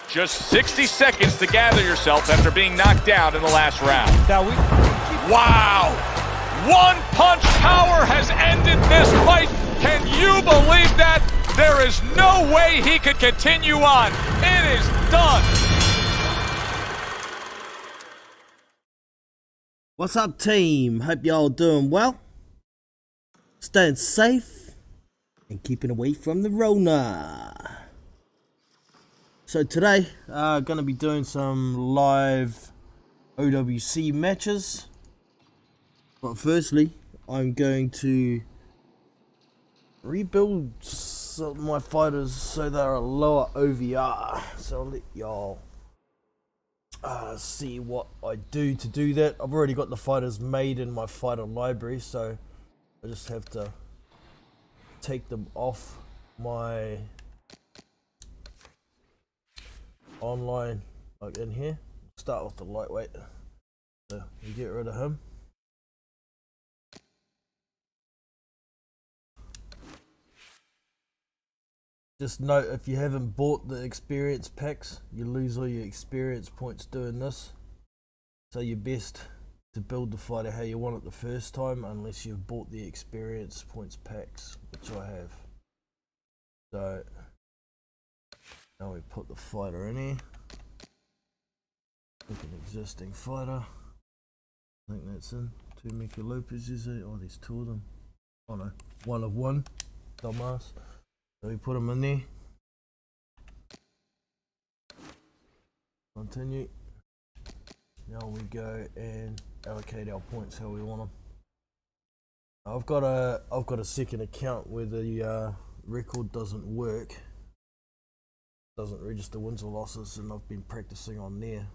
Just 60 seconds to gather yourself after being knocked down in the last round. Now Wow! One punch power has ended this fight. Can you believe that? There is no way he could continue on. It is done. What's up, team? Hope y'all doing well. Staying safe and keeping away from the Rona. So today, gonna be doing some live OWC matches. But firstly, I'm going to rebuild some of my fighters so they're a lower OVR. So I'll let y'all see what I do to do that. I've already got the fighters made in my fighter library, so I just have to take them off my online, like in here. Start with the lightweight, so you get rid of him. Just note, if you haven't bought the experience packs, you lose all your experience points doing this. So you're best to build the fighter how you want it the first time, unless you've bought the experience points packs, which I have. So now we put the fighter in here. Pick an existing fighter. I think that's in. 2 Mika Lopez, is it? Oh, there's 2 of them. Oh no, 1 of 1. Dumbass. So we put them in there. Continue. Now we go and allocate our points how we want them. I've got a second account where the record doesn't work. Doesn't register wins or losses, and I've been practicing on there.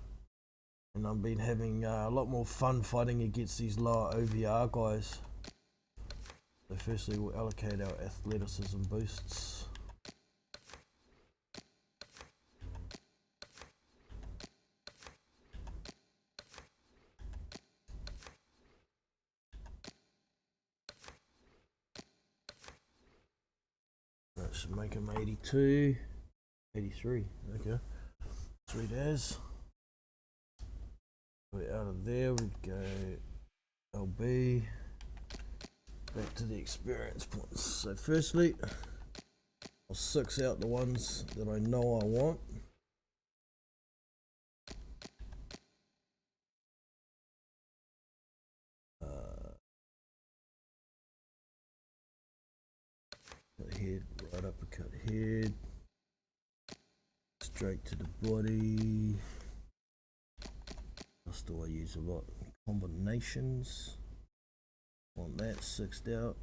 And I've been having a lot more fun fighting against these lower OVR guys. So firstly, we'll allocate our athleticism boosts. That should make him 82, 83, okay. Sweet as. We're out of there, we go LB. Back to the experience points. So firstly, I'll 6 out the ones that I know I want. Cut head, right uppercut head. Straight to the body. That's the way I use a lot. Combinations. Want that 6'd out.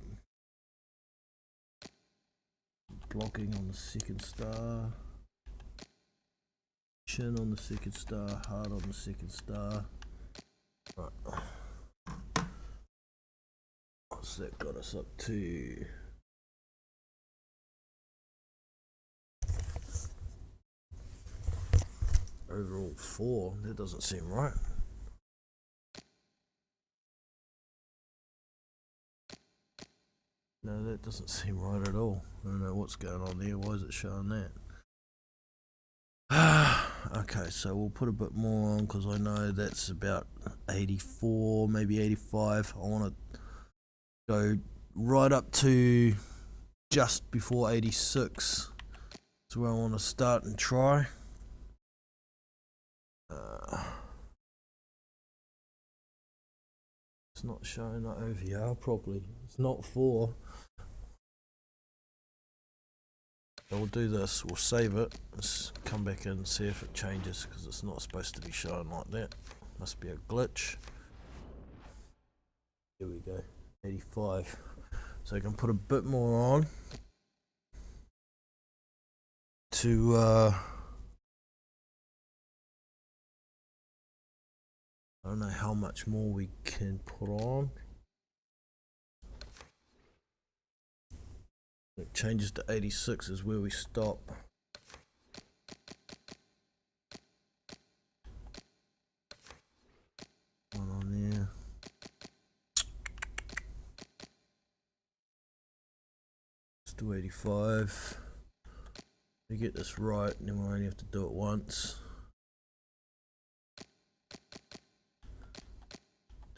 Blocking on the second star. Chin on the second star. Hard on the second star. Right. What's that got us up to? Overall 4. That doesn't seem right. No, that doesn't seem right at all. I don't know what's going on there. Why is it showing that? Okay, so we'll put a bit more on because I know that's about 84, maybe 85. I want to go right up to just before 86. That's where I want to start and try. It's not showing that OVR properly. It's not 4. So we'll do this, we'll save it, let's come back in and see if it changes, because it's not supposed to be showing like that. Must be a glitch. Here we go, 85. So I can put a bit more on to I don't know how much more we can put on. It changes to 86 is where we stop. One on there. Let's do 85. We get this right, and then we only have to do it once.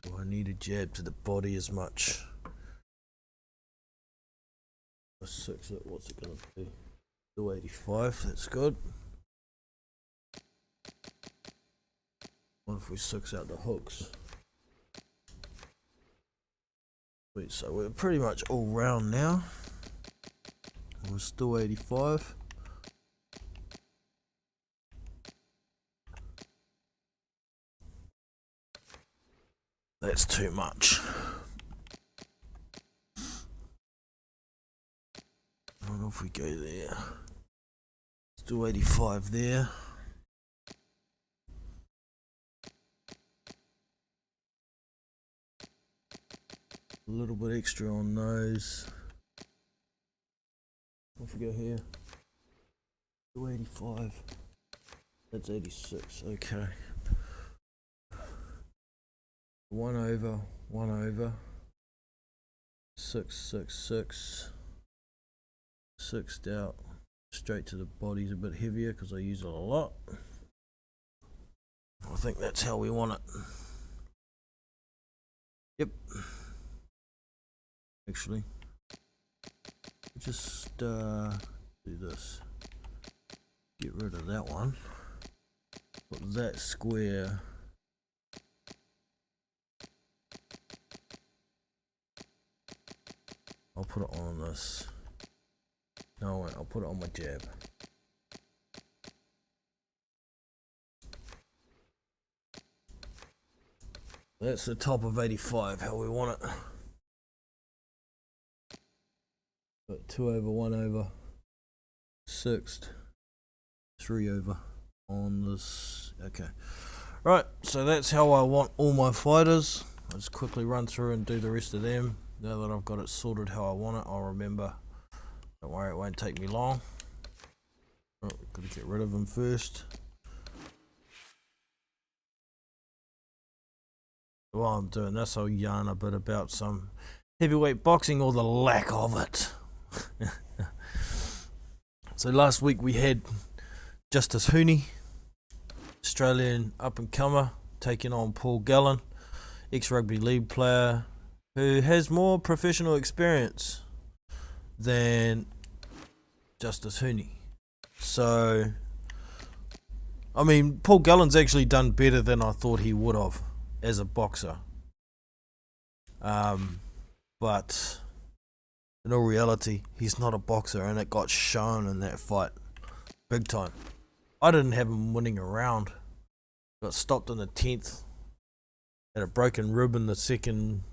Do I need a jab to the body as much? 6 it, what's it gonna be? 285, that's good. What if we 6 out the hooks? Sweet, so we're pretty much all round now. We're still 85. That's too much. What if we go there? Still 85 there. A little bit extra on those. What if we go here? 285. That's 86. Okay. 1 over, 1 over. 6, 6, 6. 6'd out. Straight to the body's a bit heavier because I use it a lot. I think that's how we want it. Yep. Actually, just do this. Get rid of that one. Put that square. I'll put it on this. No, wait, I'll put it on my jab. That's the top of 85, how we want it. But 2 over, 1 over, 6'd, 3 over on this. Okay. Right, so that's how I want all my fighters. I'll just quickly run through and do the rest of them. Now that I've got it sorted how I want it, I'll remember. Don't worry, it won't take me long. Oh, gotta get rid of them first. While I'm doing this, I'll yarn a bit about some heavyweight boxing or the lack of it. So last week we had Justice Hooney, Australian up-and-comer, taking on Paul Gallen, ex-rugby league player who has more professional experience than Justice Hooney. So, I mean, Paul Gallen's actually done better than I thought he would have as a boxer. But in all reality, he's not a boxer, and it got shown in that fight big time. I didn't have him winning a round. Got stopped in the 10th. Had a broken rib in the second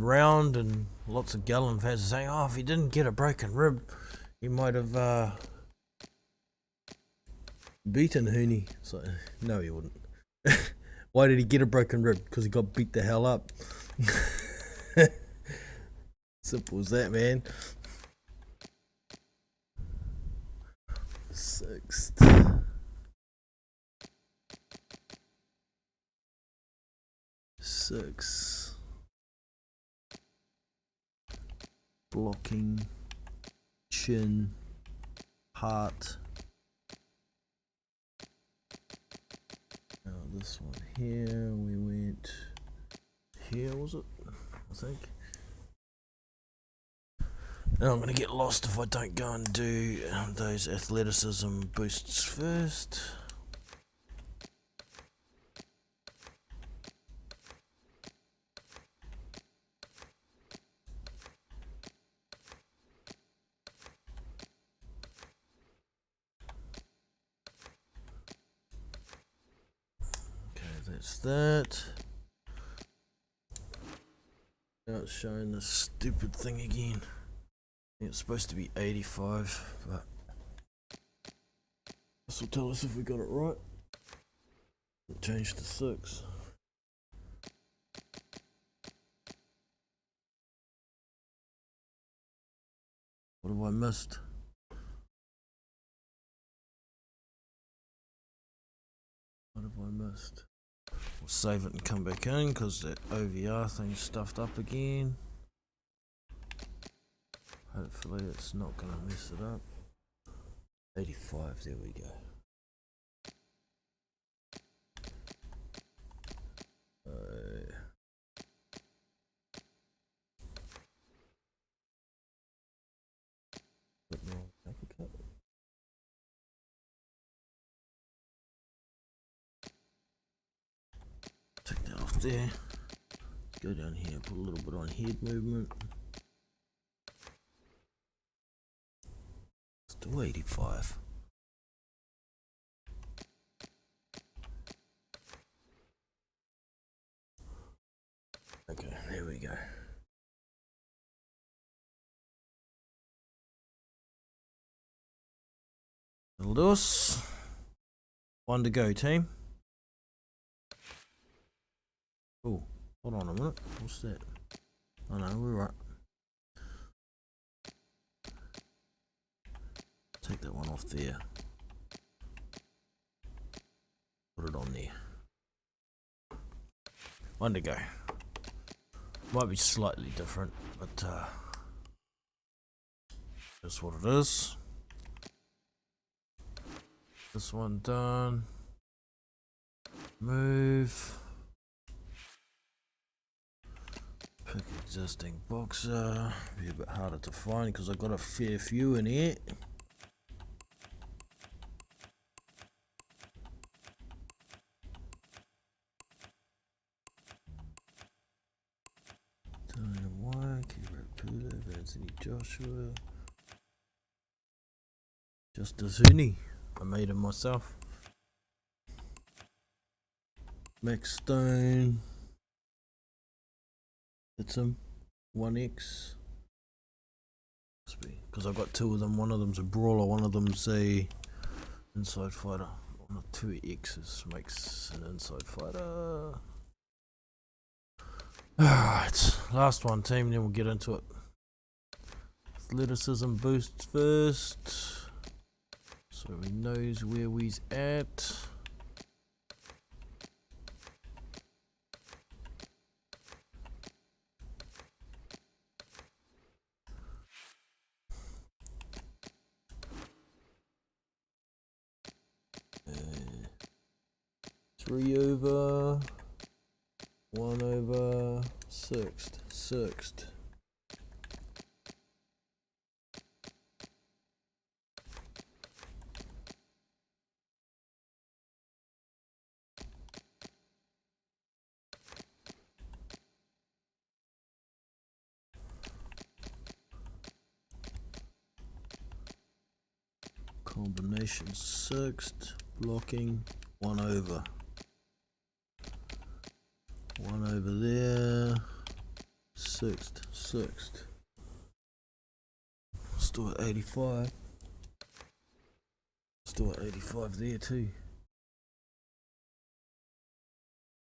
round, and lots of Gallen fans are saying, oh, if he didn't get a broken rib, he might have beaten Hooney. So, no, he wouldn't. Why did he get a broken rib? Because he got beat the hell up. Simple as that, man. 6th. 6. Blocking. Chin. Heart. Now this one here, we went here, was it? I think. Now I'm going to get lost if I don't go and do those athleticism boosts first. Okay, that's that. Now it's showing this stupid thing again. It's supposed to be 85, but this will tell us if we got it right. It changed to 6. What have I missed? What have I missed? We'll save it and come back in because that OVR thing's stuffed up again. Hopefully it's not going to mess it up. 85, there we go. Bit more uppercut. Take that off there. Go down here, put a little bit on head movement. Let's do 85. Okay, there we go. That'll do us. One to go, team. Oh, hold on a minute. What's that? Oh no, we're right. Take that one off there. Put it on there. One to go. Might be slightly different, but that's what it is. This one done. Move. Pick existing boxer. Be a bit harder to find because I've got a fair few in here. Anthony Joshua. Just a Zuni. I made him myself. Max Stone. Hits him. 1x. Must be because I've got two of them. One of them's a brawler, one of them's a inside fighter. One of 2x's makes an inside fighter. Alright, last one, team, then we'll get into it. Athleticism boosts first, so he knows where we's at. Three over, 1 over, sixth. Combination 6th, blocking 1 over. 1 over there, 6th. Still at 85. Still at 85 there too.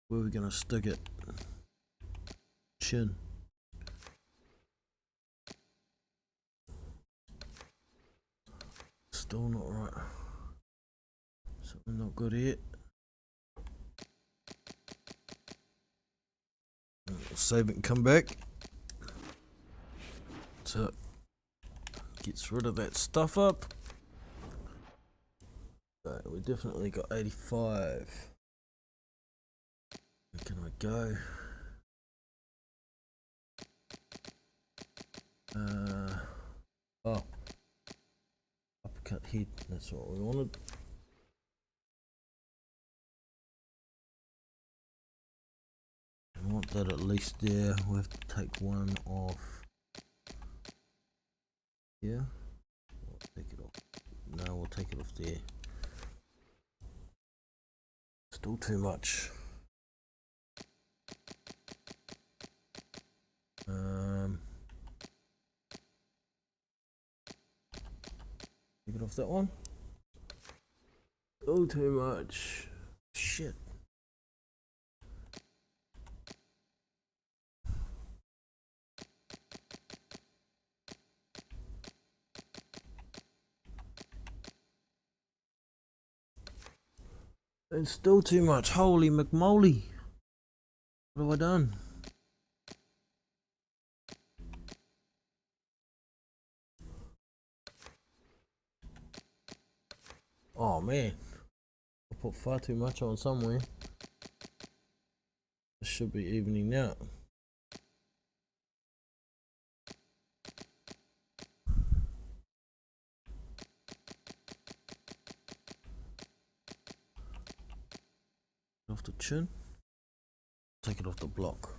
Where are we gonna stick it? Chin. Still not right. Something not good here. We'll save it and come back. So gets rid of that stuff up. Right, we definitely got 85. Where can I go? Oh, uppercut head. That's what we wanted. I want that at least there. We'll have to take one off. Yeah? We'll take it off. No, we'll take it off there. Still too much. Take it off that one. Still too much. Shit. It's still too much. Holy McMoly. What have I done? Oh man, I put far too much on somewhere. This should be evening out. Off the chin, take it off the block.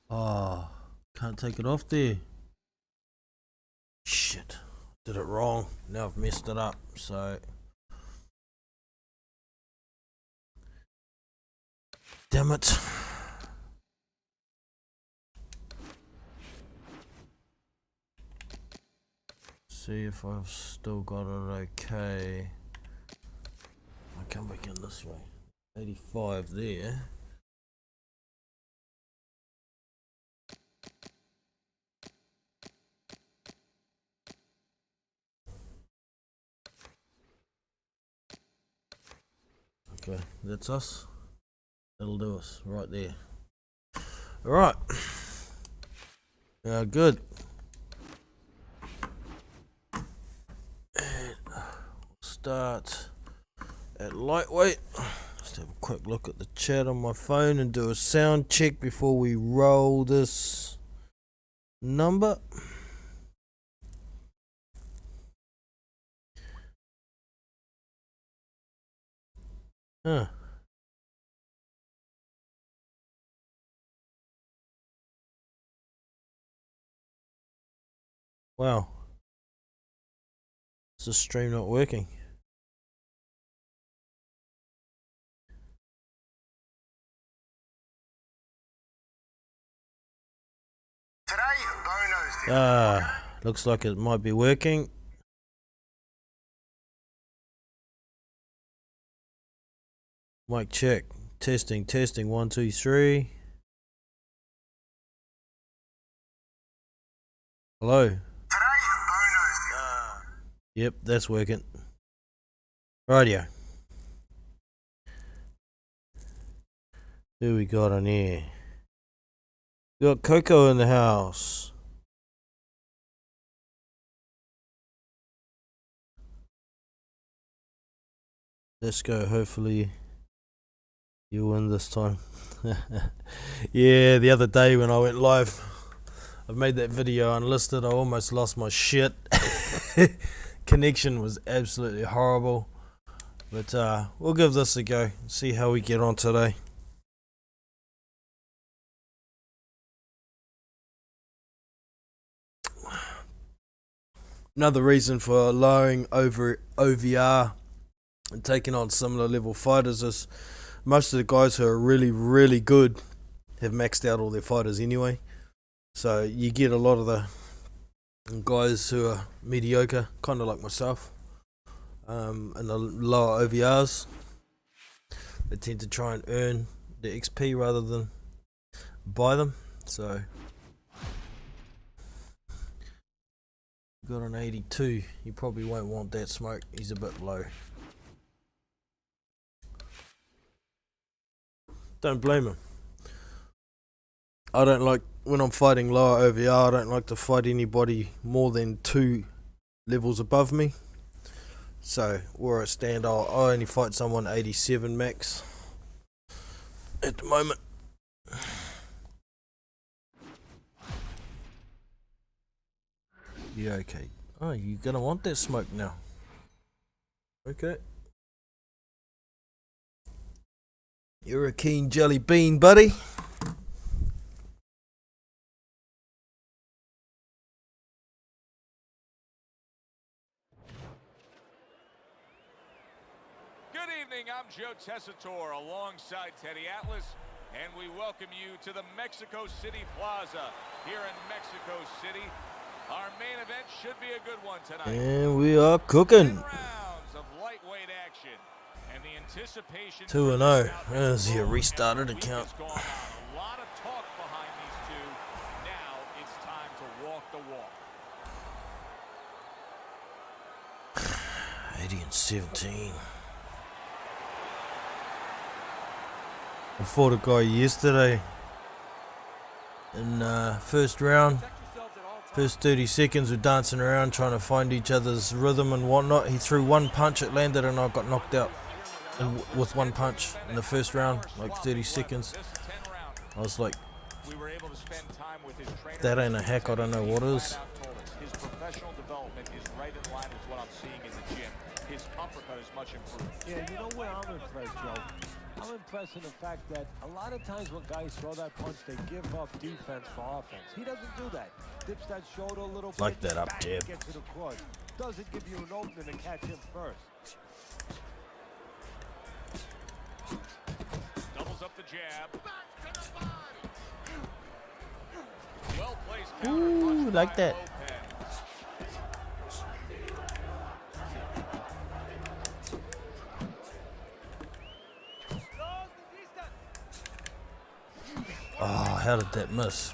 Oh, can't take it off there. Shit, did it wrong. Now I've messed it up, so damn it. See if I've still got it okay. I come back in this way. 85 there. Okay, that's us. That'll do us right there. Alright. Good. And start at lightweight. Just have a quick look at the chat on my phone and do a sound check before we roll this number. Huh. Wow. Is the stream not working? Looks like it might be working. Mic check. Testing, 1, 2, 3. Hello. Yep, that's working. Rightio. Who we got on here? We got Coco in the house. Let's go. Hopefully you win this time. Yeah, the other day when I went live, I've made that video unlisted. I almost lost my shit. Connection was absolutely horrible. But we'll give this a go. See how we get on today. Another reason for lowering over OVR and taking on similar level fighters is most of the guys who are really good have maxed out all their fighters anyway. So you get a lot of the guys who are mediocre, kind of like myself, and the lower OVRs. They tend to try and earn the XP rather than buy them. So got an 82. You probably won't want that smoke. He's a bit low. Don't blame him. I don't like, when I'm fighting lower OVR, I don't like to fight anybody more than 2 levels above me. So where I stand, I'll only fight someone 87 max at the moment. Yeah, okay. Oh, you're gonna want that smoke now. Okay. You're a keen jelly bean, buddy. Good evening, I'm Joe Tessitore alongside Teddy Atlas, and we welcome you to the Mexico City Plaza here in Mexico City. Our main event should be a good one tonight. And we are cooking. 10 rounds of lightweight action. And the anticipation 2-0 as you restarted account. A lot of talk behind these two. Now it's time to walk the walk. 80 and 17. I fought a guy yesterday in first round. First 30 seconds we're dancing around trying to find each other's rhythm and whatnot. He threw one punch, it landed, and I got knocked out with one punch in the first round, like 30 seconds. I was like, if that ain't a hack, I don't know what is. His professional development is right in line with what I'm seeing in the gym. His uppercut is much improved. Yeah, you know where I'm impressed, Joe? I'm impressed in the fact that a lot of times when guys throw that punch, they give up defense for offense. He doesn't do that. Dips that shoulder a little bit. Like that up jab. Gets it across. Doesn't give you an opening to catch him first. Doubles up the jab. Well placed counter punch. Ooh, like that. Oh, how did that miss?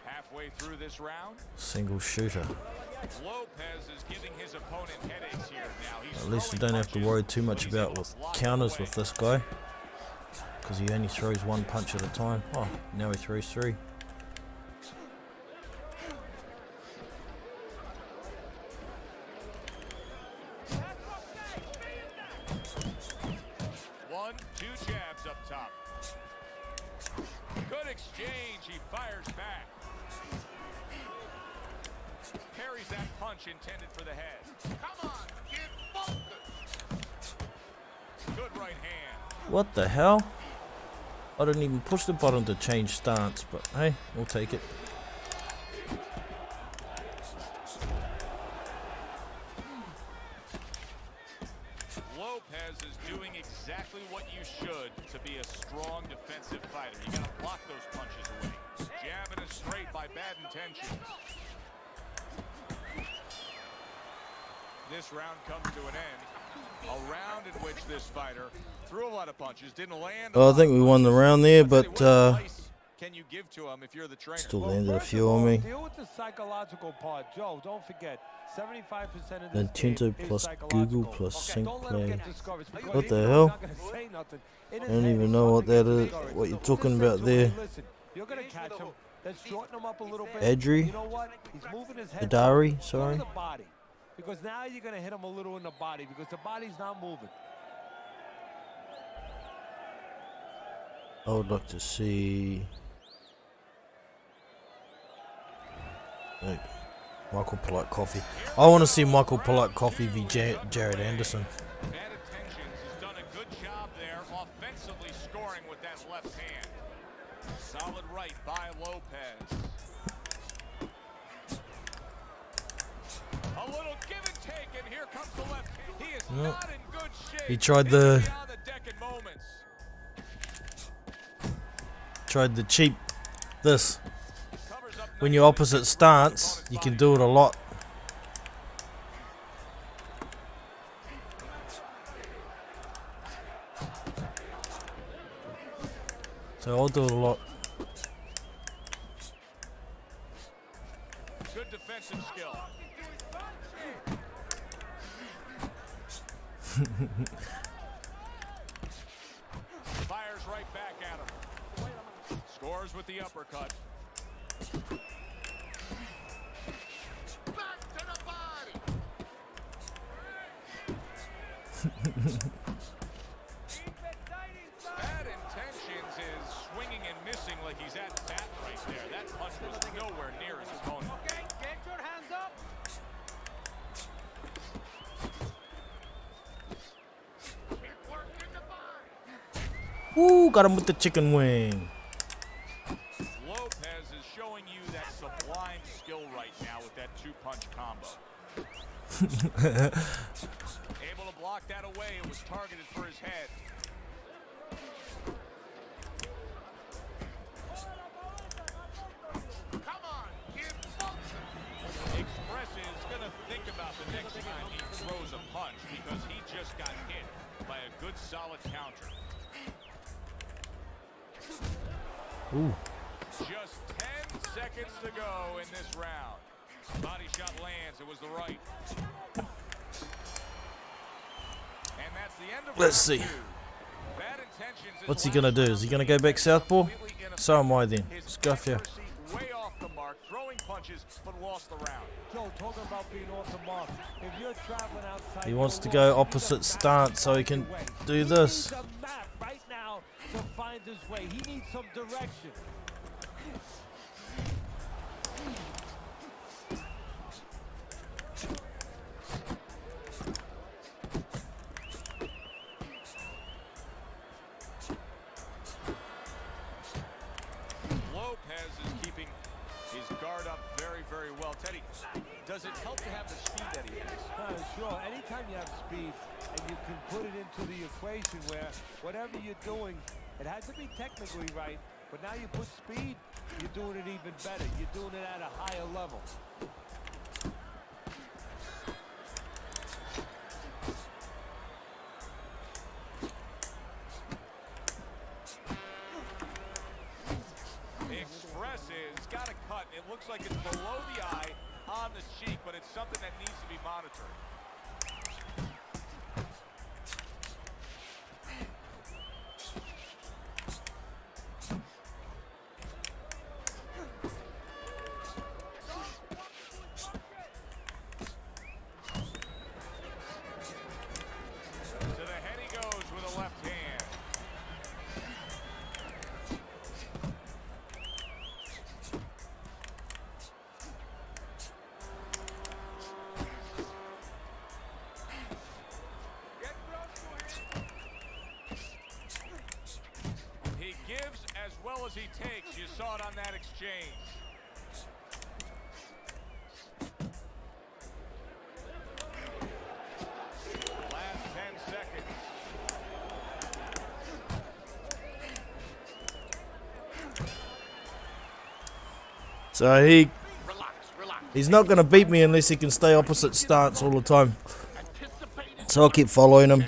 Halfway through this round, Single shooter. Lopez is giving his opponent headaches here now. He's At least you don't have to worry too much about with counters with this guy, because he only throws one punch at a time. Oh, now he throws three. One, two jabs up top. Good exchange. He fires back. Parries that punch intended for the head. Come on, get focused. Good right hand. What the hell? I didn't even push the button to change stance, but hey, we'll take it. Lopez is doing exactly what you should to be a strong defensive fighter. You gotta block those punches away. Jabbing it straight by bad intentions. This round comes to an end. A round in which this fighter threw a lot of punches, didn't land. Well, I think we won the round there, but can you give to him if you're the trainer? still landed a few on me. Deal with the psychological part, Joe. Don't forget, 75% of this Nintendo game plus is psychological. Google plus sync Don't let him play. get discouraged because What the he's hell? not gonna say nothing. In I his don't head, even he's know not what gonna that get is, discouraged. what you're Just talking say about to there. him, listen, you're gonna catch him. Let's shorten him up a little bit. Adri? You know what? He's moving his head. Adari, Go to sorry. the body. Because now you're gonna hit him a little in the body because the body's not moving. I would like to see Michael Pollock coffee. I want to see Michael Pollock coffee v Jared Anderson. Bad intentions has done a good job there, offensively scoring with that left hand. Solid right by Lopez. A little give and take, and here comes the left. He is not in good shape. He tried the Beyond the deck in moments. cheap this. When you're opposite stance, you can do it a lot. So I'll do it a lot. Good defensive skill. Fires right back at him. Scores with the uppercut. Back to the body. Bad intentions is swinging and missing like he's at bat right there. That punch was nowhere near his opponent. Okay, get your hands up. Ooh, got him with the chicken wing. Lopez is showing you that sublime skill right now with that two-punch combo. Able to block that away. It was targeted for his head. Come on, kid. Express is going to think about the next time he throws a punch because he just got hit by a good solid counter. Ooh. Just 10 seconds to go in this round. Body shot lands. It was the right. And that's the end of Let's see. round two. Bad Bad intentions is What's he the gonna last do? round. Is he gonna go back southpaw? Completely ineffective. So am I then. His Scuff ya. accuracy way off the mark, throwing punches, but lost the round. Joe, talking about being off the mark. If you're traveling outside, He wants to go opposite stance so he can do this. He needs a map right now to find his way. He needs some direction. Lopez is keeping his guard up very, very well. Teddy, does it help to have the speed that he has? Sure. Anytime you have speed and you can put it into the equation where whatever you're doing, it has to be technically right, but now you put speed, you're doing it even better. You're doing it at a higher level. Expresses, got a cut. It looks like it's below the eye on the cheek, but it's something that needs to be monitored. To the head he goes with a left hand. He gives as well as he takes. You saw it on that exchange. Last 10 seconds. So he's not gonna beat me unless he can stay opposite stance all the time. So I'll keep following him.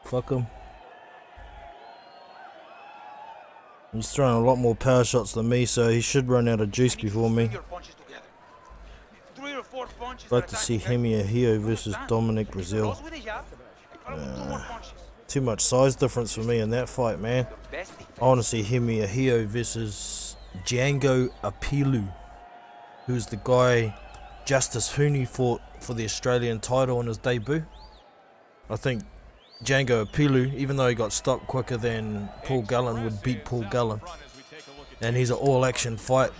Fuck him. He's throwing a lot more power shots than me, so he should run out of juice before me. I'd like to see Hemi Ahio versus Dominic Brazil. Too much size difference for me in that fight, man. I want to see Hemi Ahio versus Django Apilu, who's the guy Justice Hooney fought for the Australian title in his debut. I think Django Apilu, even though he got stopped quicker than Paul Gallen, would beat Paul Gallen. And he's an all-action fight.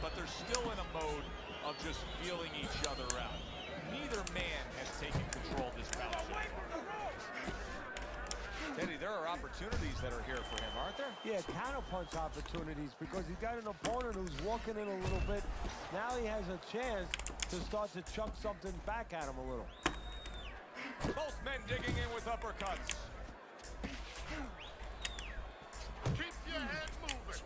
But they're still in a mode of just feeling each other out. Neither man has taken control of this bout. Teddy, there are opportunities that are here for him, aren't there? Yeah, counterpunch opportunities, because he's got an opponent who's walking in a little bit. Now he has a chance to start to chuck something back at him a little. Both men digging in with uppercuts. Keep your head moving.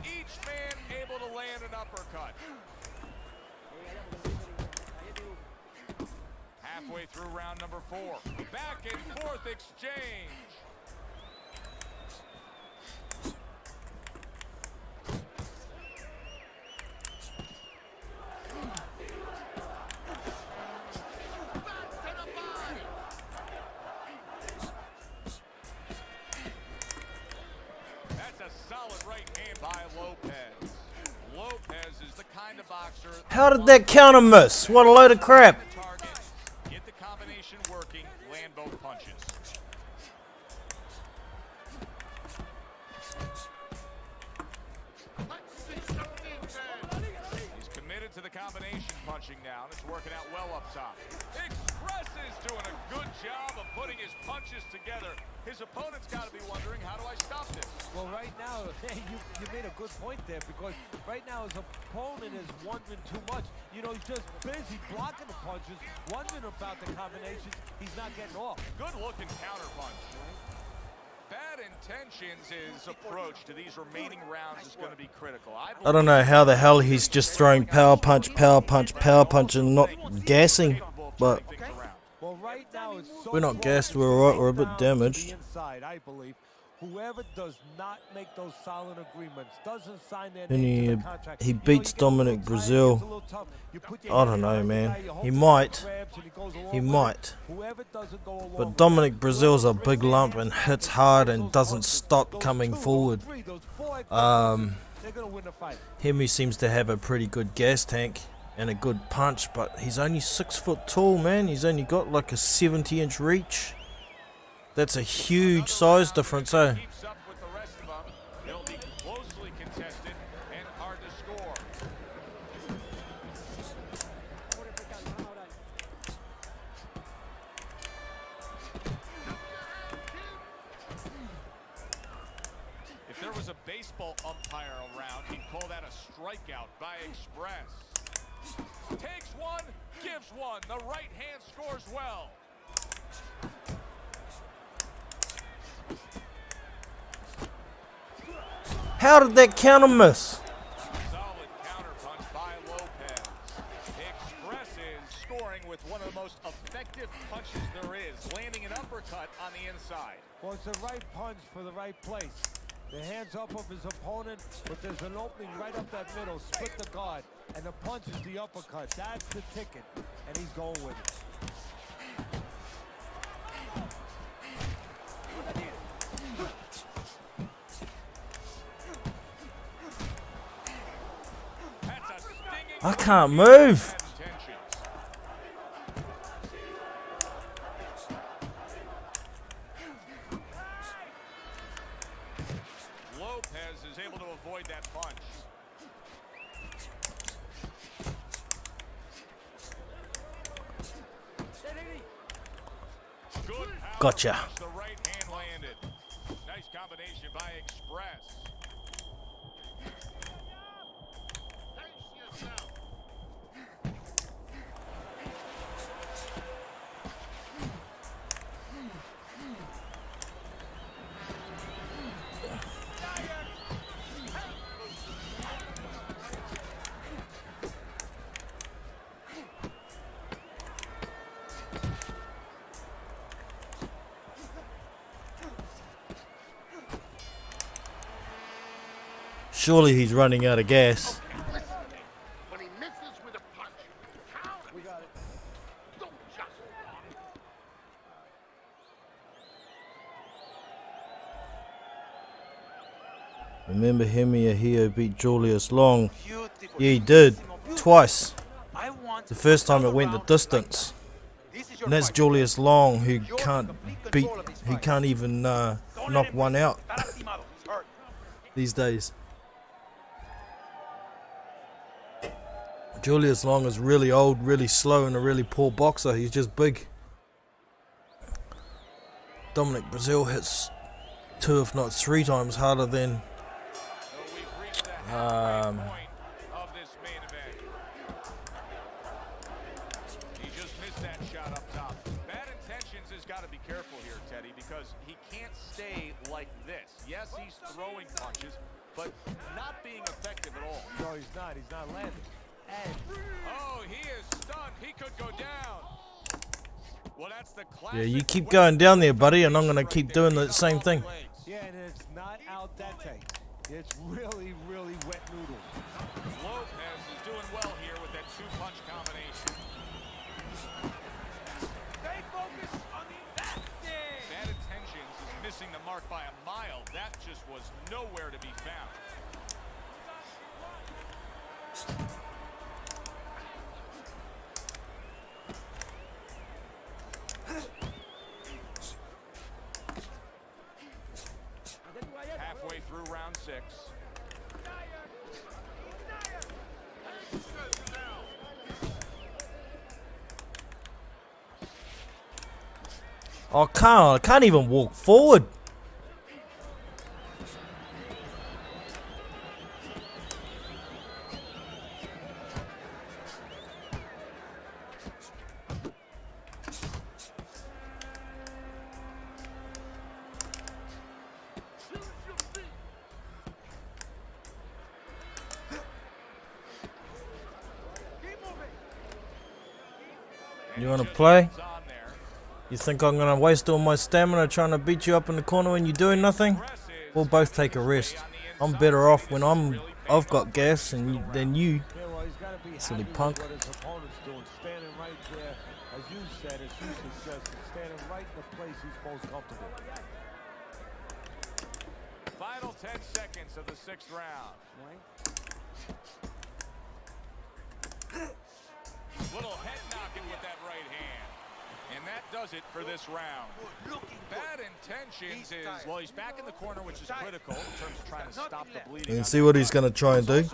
Each man able to land an uppercut. Halfway through round number 4. Back and forth exchange. That's a solid right hand by Lopez. Lopez is the kind of boxer. How did that counter miss? What a load of crap. Target, get the combination working, land both punches. He's committed to the combination punching now, and it's working out well up top. Express is doing a good job of putting his punches together. His opponent's got to be wondering, how do I stop this? Well, right now, you made a good point there, because right now his opponent is wondering too much. You know, he's just busy blocking the punches, wondering about the combinations. He's not getting off. Good looking counter punch. Bad Intentions' approach to these remaining rounds is going to be critical. I don't know how the hell he's just throwing power punch, and not gassing, but Well, right now it's so we're not gassed, we're alright, we're a bit down to the damaged. inside, I believe. Whoever does not make those silent agreements, doesn't sign their And name to the contract. he You know, beats you get a little Dominic tired, Brazil. it's a little tough. You put your I head don't know, behind the man. guy, you hope He the might. grabs and he goes along He with it. might. Whoever doesn't go along But with Dominic it, Brazil's a whoever big brings lump their and hands, hits those hard and punches, doesn't those stop two, coming those forward. three, those four, they're gonna win the fight. Hemi seems to have a pretty good gas tank and a good punch, but he's only 6 foot tall, man. He's only got like a 70-inch reach. That's a huge size difference, eh? Keeps up with the rest of them. It'll be closely contested and hard to score. If there was a baseball umpire around, he'd call that a strikeout by Express. Takes one, gives one. The right hand scores well. How did that counter miss? Solid counterpunch by Lopez. Express is scoring with one of the most effective punches there is, landing an uppercut on the inside. Well, it's the right punch for the right place. The hands up of his opponent, but there's an opening right up that middle, split the guard, and the punch is the uppercut. That's the ticket, and he's going with it. That's a stinging I can't move. intentions. Lopez is able to avoid that punch. Good power Gotcha. punch, the right hand landed. Nice combination by Express. Surely he's running out of gas. When he misses with a punch, count. We got it. Don't just. Remember Hemi Ahio beat Julius Long? Yeah, he did. Twice. The first time it went the distance. And that's Julius Long, who can't even knock one out these days. Julius Long is really old, really slow, and a really poor boxer. He's just big. Dominic Brazil hits 2 if not 3 times harder than We've reached the halfway point of this main event. He just missed that shot up top. Bad Intentions has got to be careful here, Teddy, because he can't stay like this. Yes, he's throwing punches, but not being effective at all. No, he's not. He's not landing. And Oh, he is stunned. He could go down. Well, that's the classic. yeah, you keep going down there, buddy, and I'm gonna keep doing the same thing. yeah, and it's not al dente. It's really, really wet noodles. Lopez is doing well here with that 2-punch combination. Stay focused on the basket. Bad Intentions is missing the mark by a mile. That just was nowhere to be found. Halfway through round 6. I can't even walk forward. You want to play? You think I'm going to waste all my stamina trying to beat you up in the corner when you're doing nothing? We'll both take a rest. I'm better off when I've got gas than you. Yeah, well, he's got to be Silly happy punk. with what his opponent's doing, standing right there, as you said, as you suggested, standing right in the place he's most comfortable. Final 10 seconds of the 6th round. Little head knocking with that right hand. And that does it for this round. Bad intentions is, well, he's back in the corner, which is critical in terms of trying to stop the bleeding. You can see what he's going to try and do.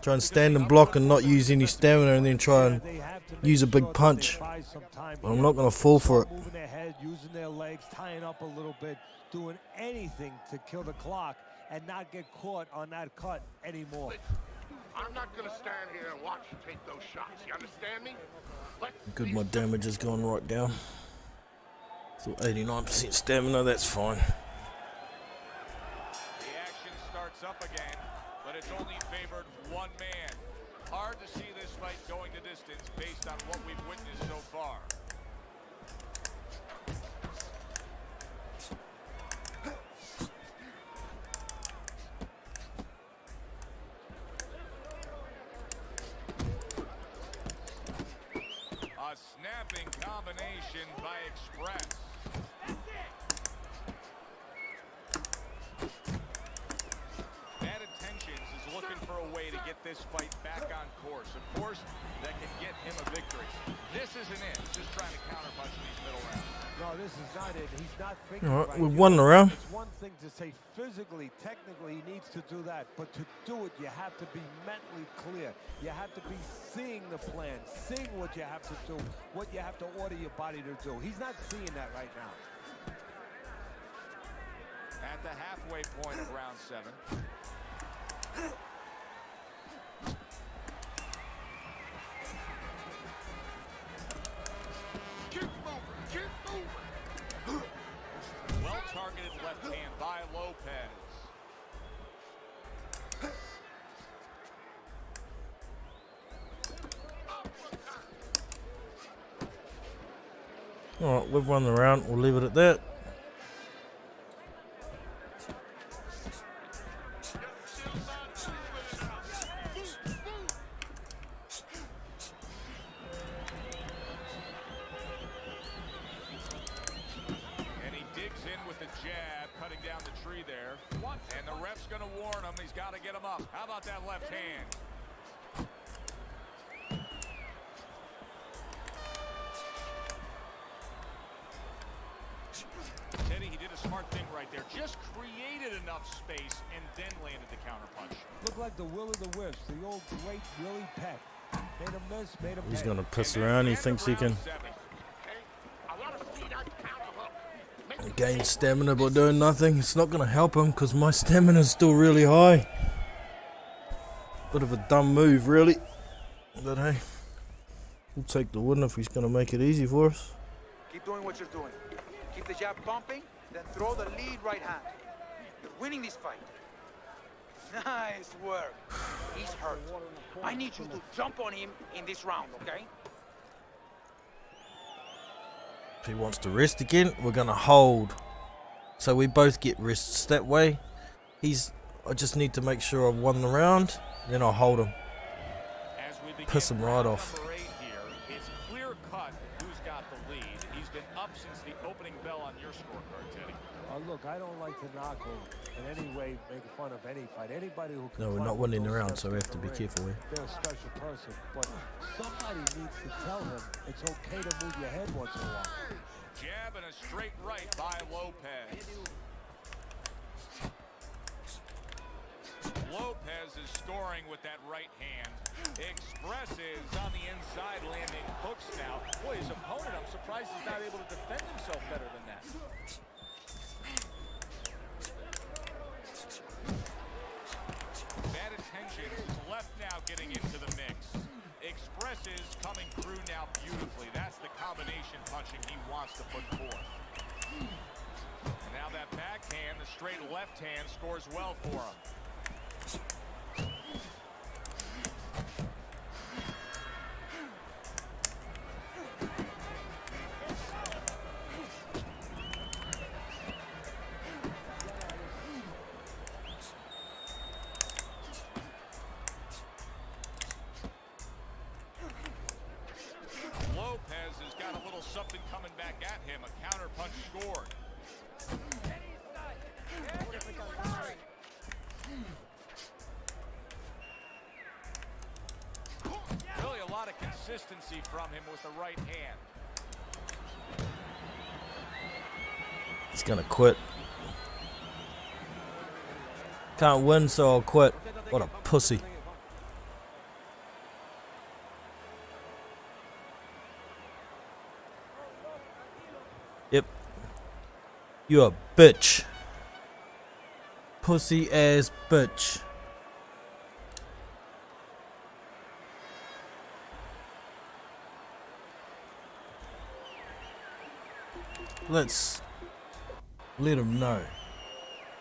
Try and stand and block and not use any stamina and then try and use a big punch. But I'm not going to fall for it. Moving their head, using their legs, tying up a little bit, doing anything to kill the clock and not get caught on that cut anymore. I'm not gonna stand here and watch you take those shots. You understand me? Good, my damage is going right down. So 89% stamina, that's fine. The action starts up again, but it's only favored one man. Hard to see this fight going the distance based on what we've witnessed so far. A snapping combination by Express. Bad Intentions is looking for a way to get this fight back on course. Of course, that can get him a victory. This isn't it. Just trying to counterpunch in these middle rounds. No, this is not it. He's not thinking All right, right. we've won the round. It's one thing to say physically, technically, he needs to do that. But to do it, you have to be mentally clear. You have to be seeing the plan, seeing what you have to do, what you have to order your body to do. He's not seeing that right now. At the halfway point of round 7. Keep moving, keep moving. Well-targeted left hand by Lopez. Alright, we've won the round. We'll leave it at that. And he digs in with the jab, cutting down the tree there. And the ref's going to warn him. He's got to get him up. How about that left hand? Teddy, he did a smart thing right there. Just created enough space and then landed the counterpunch. Looked like the will of the wisps, the old great Willie Peck. Made him miss, made him He's pay. going to piss around. He thinks he can I want to see that counter hook. Make gain stamina by doing nothing. It's not going to help him because my stamina is still really high. Bit of a dumb move, really. But hey, we'll take the win if he's going to make it easy for us. Keep doing what you're doing. Keep the jab pumping, then throw the lead right hand. You're winning this fight. Nice work. He's hurt. I need you to jump on him in this round, okay? If he wants to rest again, we're going to hold. So we both get rests that way. I just need to make sure I've won the round, then I'll hold him. As we begin Piss him right round off. number 8 here, it's clear cut who's got the lead. He's been up since the opening bell on your scorecard, Teddy. Look, I don't like to knock or in any way make fun of any fight. Anybody who can No, we're climb not winning the those round, steps so we in have to the be ring, careful here. They're a special person, but somebody needs to tell him it's okay to move your head once in a while. Jab and a straight right by Lopez. Lopez is scoring with that right hand. Express is on the inside, landing hooks now. Boy, his opponent, I'm surprised he's not able to defend himself better than that. Bad Intentions is left now getting into the mix. Express is coming through now beautifully. That's the combination punching he wants to put forth. And now that backhand, the straight left hand scores well for him. back at him. A counter punch scored. Really a lot of consistency from him with the right hand. He's gonna quit. Can't win, so I'll quit. What a pussy. Yep. You a bitch. Pussy ass bitch. Let's let him know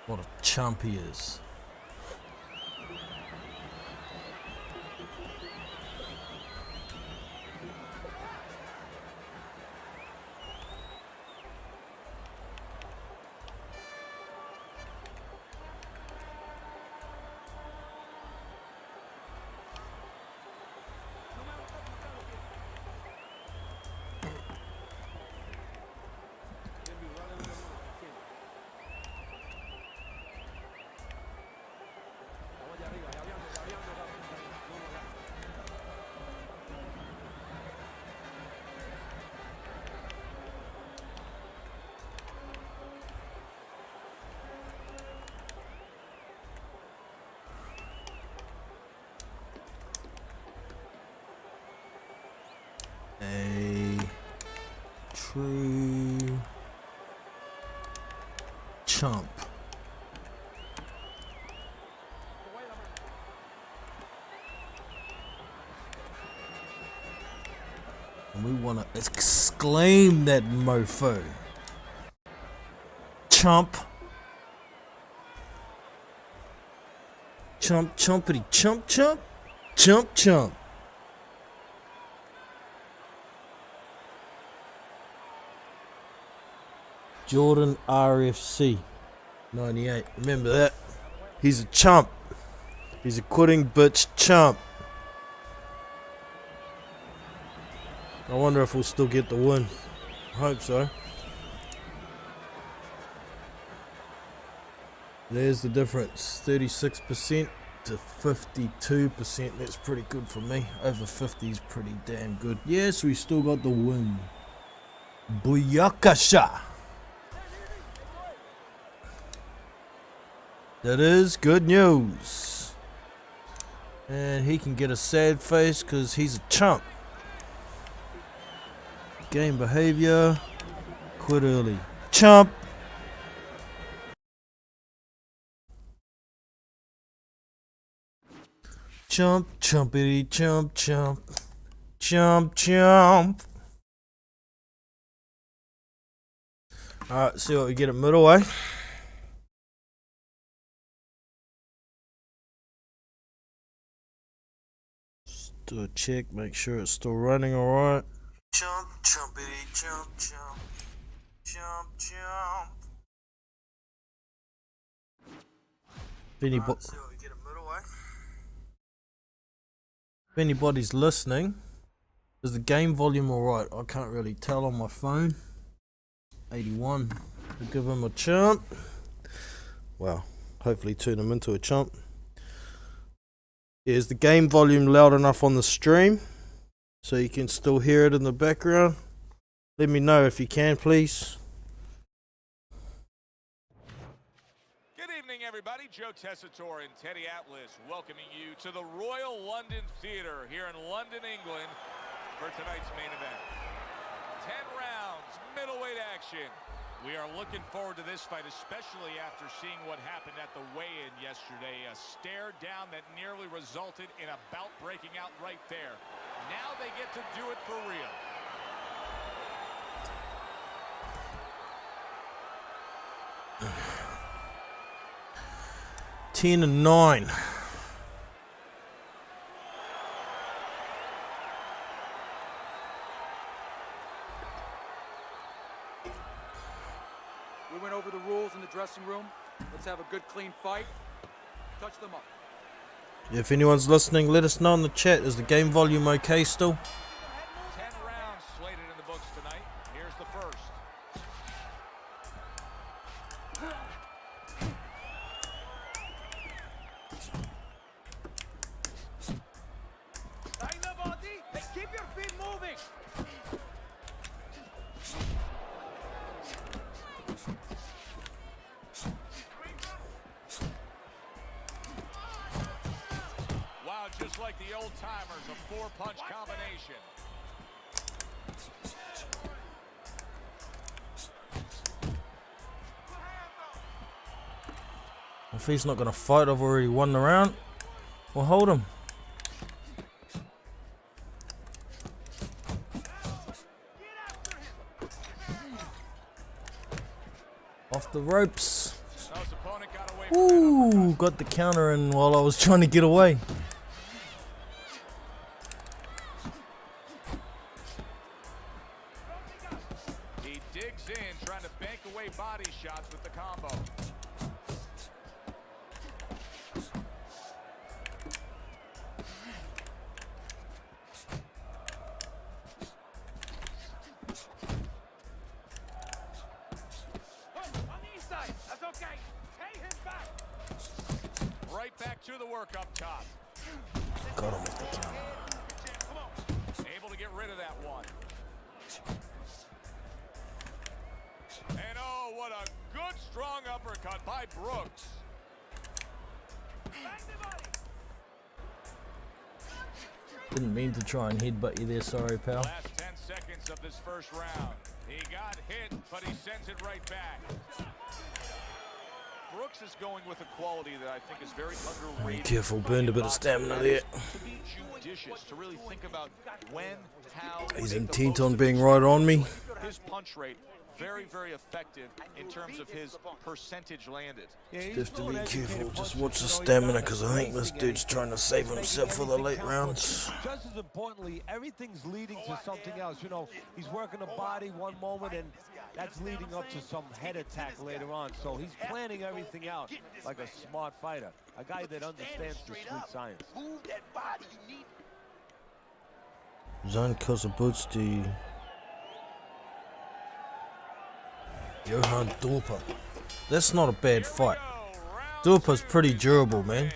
what a chump he is. A true chump. And we want to exclaim that mofo. Chump. Chump, chumpity, chump, chump. Chump, chump. Jordan RFC 98. Remember that. He's a chump. He's a quitting bitch chump. I wonder if we'll still get the win. I hope so. There's the difference. 36% to 52%. That's pretty good for me. Over 50 is pretty damn good. Yes, we still got the win. Booyakasha. That is good news. And he can get a sad face because he's a chump. Game behavior. Quit early. Chump. Chump, chumpity, chump, chump. Chump, chump. Alright, see what we get at middleweight. Do a check, make sure it's still running alright. Chump, chumpity, chump, chump. Chump, chump. If anybody's listening, is the game volume alright? I can't really tell on my phone. 81. We'll give him a chump. Well, hopefully turn him into a chump. Is the game volume loud enough on the stream so you can still hear it in the background? Let me know if you can, please. Good evening, everybody. Joe Tessitore and Teddy Atlas welcoming you to the Royal London Theatre here in London, England for tonight's main event. 10 rounds, middleweight action. We are looking forward to this fight, especially after seeing what happened at the weigh-in yesterday. A stare down that nearly resulted in a bout breaking out right there. Now they get to do it for real. Ten and 9. We went over the rules in the dressing room. Let's have a good, clean fight. Touch them up. If anyone's listening, let us know in the chat. Is the game volume okay still? 10 rounds slated in the books tonight. Here's the first. Tighten the body. Keep your feet moving. Wow, just like the old timers, a 4-punch combination. If he's not gonna fight, I've already won the round. We'll hold him. Off the ropes. His opponent got away from Ooh, got the counter in while I was trying to get away. He digs in, trying to bank away body shots with the combo. On the inside. That's okay. Pay him back. Right back to the work up top. Got him with the counter. Come on. Able to get rid of that one. And oh, what a good strong uppercut by Brooks. Back the body. Didn't mean to try and headbutt you there, sorry pal. Last 10 seconds of this first round. He got hit, but he sends it right back. Brooks is going with a quality that I think is very underrated. Be careful, burned a bit of stamina there. To be judicious, to really think about when, how. He's intent on being right on me. His punch rate, very, very effective in terms of his percentage landed. Yeah, he's Just to doing be educated careful, just punches, watch the you know, he's stamina, not because I think this investigating. dude's trying to save himself for the late rounds. Just as importantly, everything's leading to something else. You know, he's working the body one moment, and that's leading up to some head attack later on. So he's planning everything out like a smart fighter, a guy that understands the sweet science. Move that body. You need Zan Kozabutsky. Johan Dorper. That's not a bad fight. Dorper's pretty durable, man.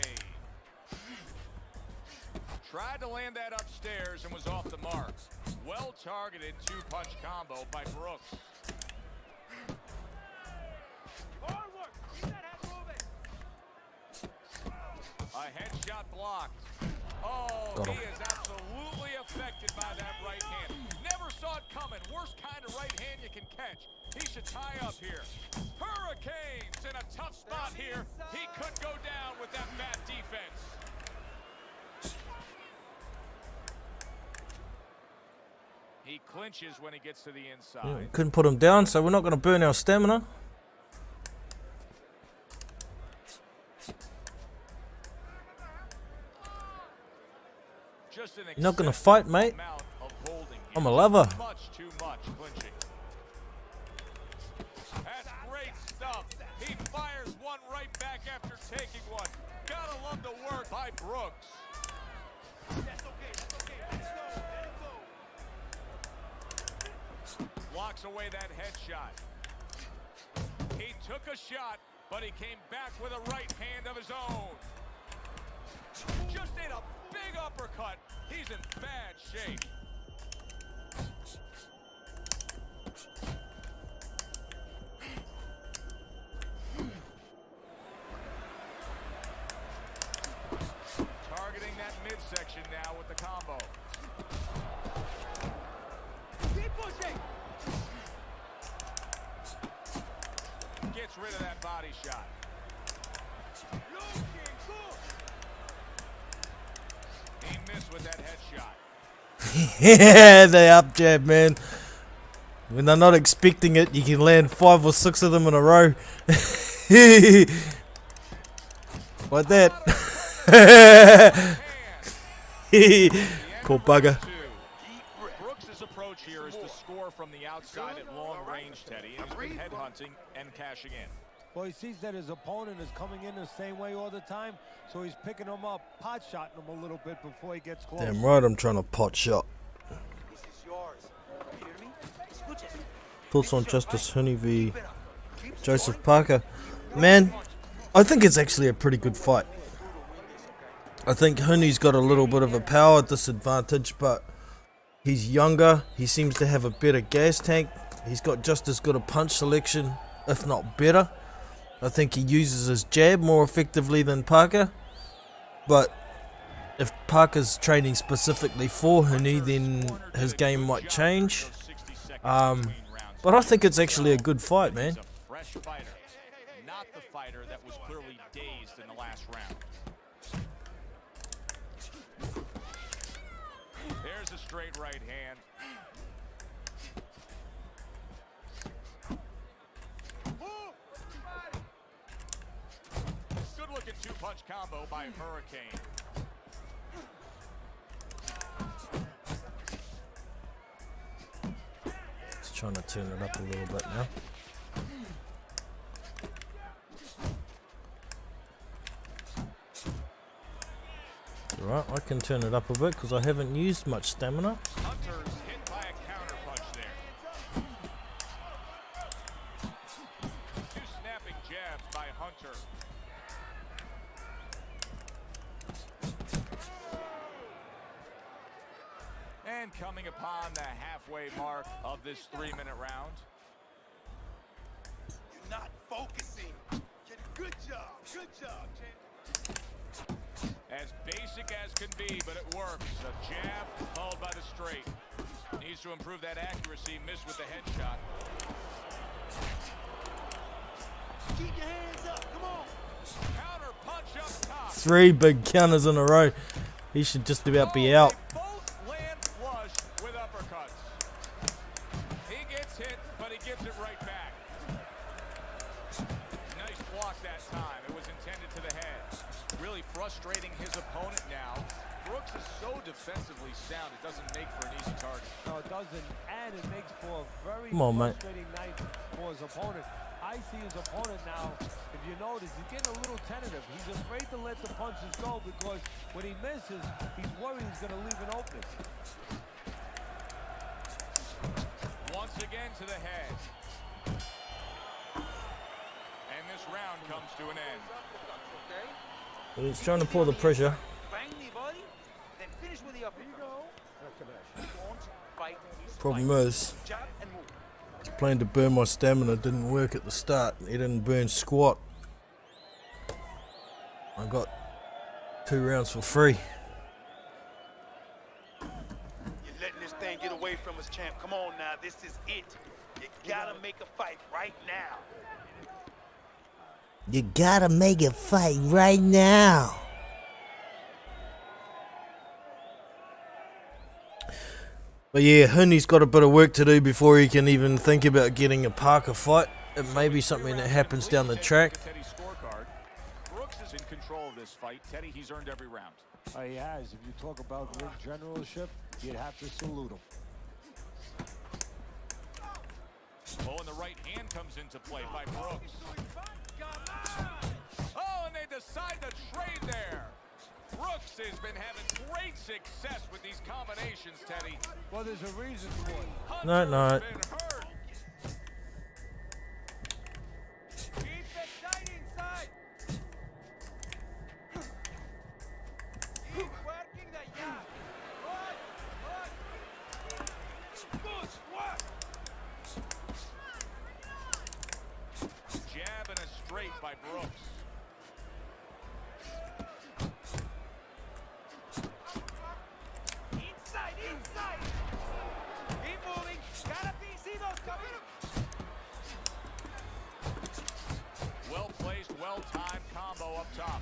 Tried to land that upstairs and was off the mark. Well targeted 2-punch combo by Brooks. Forward. Keep that head moving. A headshot blocked. Oh, Got he him. is absolutely affected by that right hand. Never saw it coming. Worst kind of right hand you can catch. He should tie up here. Hurricanes in a tough spot here. He could go down with that bad defense. He clinches when he gets to the inside. Yeah, couldn't put him down, so we're not going to burn our stamina. Just an You're not gonna fight, mate. amount of holding here. I'm a lover. Much too much clinching. That's great stuff. He fires one right back after taking one. Gotta love the work by Brooks. That's okay. That's okay. Let it go. Blocks away that headshot. He took a shot, but he came back with a right hand of his own. Just ate a big uppercut. He's in bad shape. Targeting that midsection now with the combo. Keep pushing. Gets rid of that body shot. Looking good. He missed with that headshot. Yeah, they up jab, man. When they're not expecting it, you can land 5 or 6 of them in a row. Like that. Cool bugger. Brooks' approach here is to score from the outside at long range, Teddy. And he's been headhunting and cashing in. Well, he sees that his opponent is coming in the same way all the time, so he's picking him up, pot-shotting him a little bit before he gets close. Damn right I'm trying to pot shot. This is yours. You hear me? Thoughts on Justice Honey v Joseph Parker? Man, I think it's actually a pretty good fight. I think Honey's got a little bit of a power disadvantage, but he's younger. He seems to have a better gas tank. He's got just as good a punch selection, if not better. I think he uses his jab more effectively than Parker. But if Parker's training specifically for Honey, then his game might change. But I think it's actually a good fight, man. Fresh fighter, not the fighter that was clearly dazed in the last round. There's a straight right hand. Good looking two-punch combo by Hurricane. Just trying to turn it up a little bit now. Alright, I can turn it up a bit because I haven't used much stamina. Hunter's hit by a counter punch there. Two snapping jabs by Hunter. And coming upon the halfway mark of this 3-minute round. You're not focusing. Good job, champ. As basic as can be, but it works. A jab followed by the straight. Needs to improve that accuracy. Missed with the headshot. Keep your hands up, come on. Counter punch up top. 3 big counters in a row. He should just about be out. They both land flush with uppercuts. He gets hit, but he gives it right back. Nice block that time. It was intended to the head. Really frustrating his opponent now. Brooks is so defensively sound, it doesn't make for an easy target. No, it doesn't, and it makes for a very Come on, mate. frustrating night for his opponent. I see his opponent now, if you notice, he's getting a little tentative. He's afraid to let the punches go because when he misses, he's worried he's going to leave an opening. Once again to the head. And this round comes to an end. He's trying to pull the pressure. Bang the body, then finish with the uppercut. Fight. Problem is, Jab and move. I was planning to burn my stamina. Didn't work at the start. He didn't burn squat. I got 2 rounds for free. You're letting this thing get away from us, champ. Come on now, this is it. You gotta make a fight right now. You gotta make a fight right now. But yeah, Honey's got a bit of work to do before he can even think about getting a Parker fight. It may be something that happens down the track. Brooks is in control of this fight. Teddy, he's earned every round. He has. If you talk about ring generalship, you'd have to salute him. Oh, and the right hand comes into play by Brooks. Oh, and they decide to trade there. Brooks has been having great success with these combinations, Teddy. Well, there's a reason for it. No, no. Hunter's been hurt. Keep it tight inside. Keep working the jab. Good work. Jab and a straight by Brooks. Inside. Keep moving. Gotta see those coming. Well placed, well timed combo up top.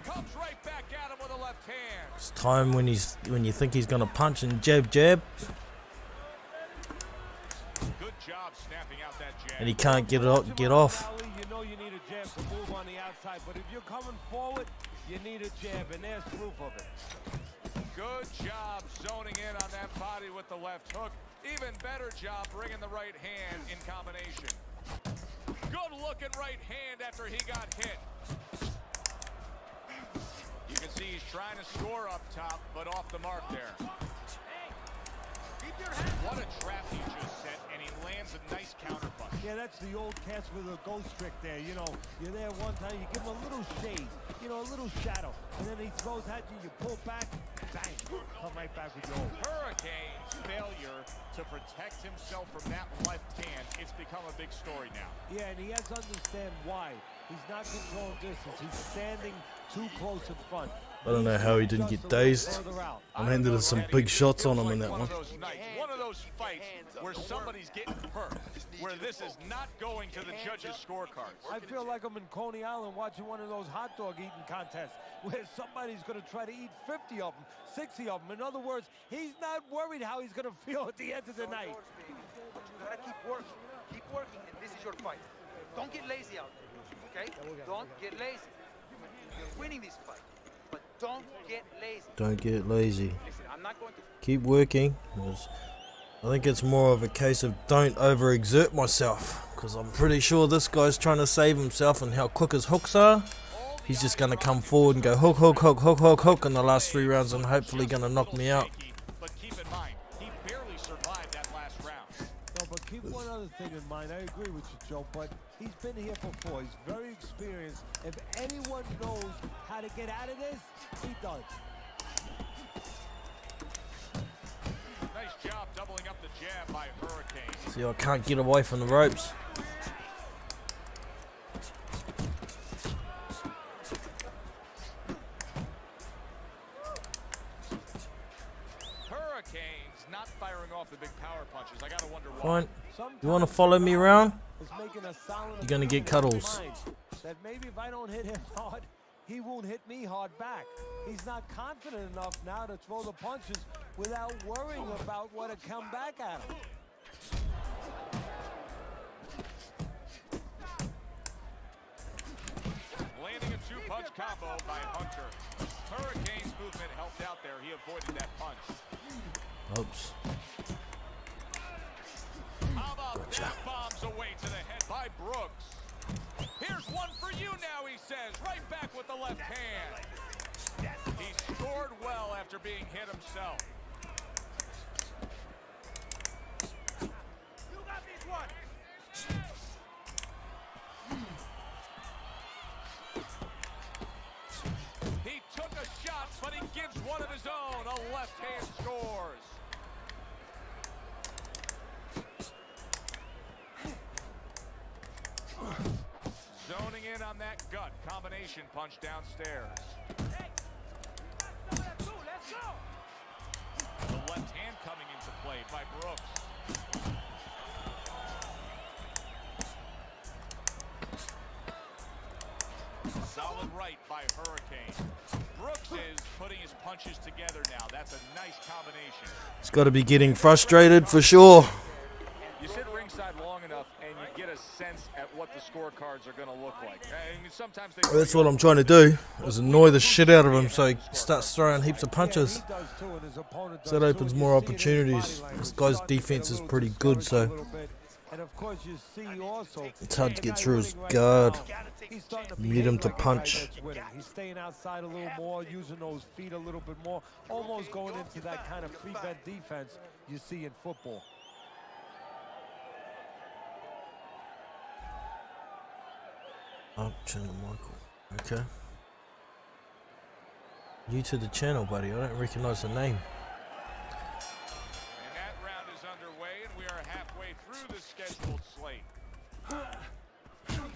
Comes right back at him with a left hand. It's time when you think he's gonna punch and jab. Good job snapping out that jab. And he can't get off. You know you need a jab to move on the outside, but if you're coming forward, you need a jab, and there's proof of it. Good job zoning in on that body with the left hook. Even better job bringing the right hand in combination. Good looking right hand after he got hit. You can see he's trying to score up top, but off the mark there. What a trap he just set, and he lands a nice counter punch. Yeah, that's the old catch with a ghost trick there. You know, you're there one time, you give him a little shade, you know, a little shadow, and then he throws at you, you pull back, bang, come right back with your Hurricane's failure to protect himself from that left hand, it's become a big story now. Yeah, and he has to understand why. He's not controlling distance. He's standing too close in front. I don't know how he didn't get dazed. I landed some big shots on him in that one. One of those fights where somebody's getting hurt, where this is not going to the judges' scorecards. I feel like I'm in Coney Island watching one of those hot dog eating contests where somebody's going to try to eat 50 of them, 60 of them. In other words, he's not worried how he's going to feel at the end of the night. But you gotta keep working. Keep working, and this is your fight. Don't get lazy out there, okay? Don't get lazy. You're winning this fight, but don't get lazy. Don't get lazy. Listen, I'm not going to... Keep working. I think it's more of a case of don't overexert myself, because I'm pretty sure this guy's trying to save himself, and how quick his hooks are. He's just going to come forward and go hook, hook, hook, hook, hook, hook in the last 3 rounds, and hopefully going to knock me out. But keep in mind, he barely survived that last round. No, but keep one other thing in mind. I agree with you, Joe, but he's been here before. He's very experienced. If anyone knows how to get out of this, he does. Nice job doubling up the jab by Hurricane. See, I can't get away from the ropes. Hurricane's not firing off the big power punches. I gotta wonder why. Fine. You want to follow me around? It's making a sound You're going to get cuddles. that maybe if I don't hit him hard, he won't hit me hard back. He's not confident enough now to throw the punches without worrying about what to come back at him. Landing a 2-punch combo by Hunter. Hurricane's movement helped out there. He avoided that punch. Oops. How about that? Bombs away to the head by Brooks. Here's one for you now, he says. Right back with the left hand. He scored well after being hit himself. You got this one. He took a shot, but he gives one of his own. A left hand scores. Zoning in on that gut combination punch downstairs. Let's go. The left hand coming into play by Brooks. Solid right by Hurricane. Brooks is putting his punches together now. That's a nice combination. He's got to be getting frustrated for sure. You sit ringside long enough and you get a sense at what the scorecards are going to look like. And sometimes they That's what I'm trying to do, is annoy the shit out of him so he starts throwing heaps of punches. So that opens more opportunities. This guy's defense is pretty good, so And of course you see also it's hard to get through his guard. he's starting to Need him to behave like punch. that's winning. He's staying outside a little more, using those feet a little bit more, almost going into that kind of free bend defense you see in football. Oh, Channel Michael. Okay. New to the channel, buddy. I don't recognize the name. And that round is underway, and we are halfway through the scheduled slate.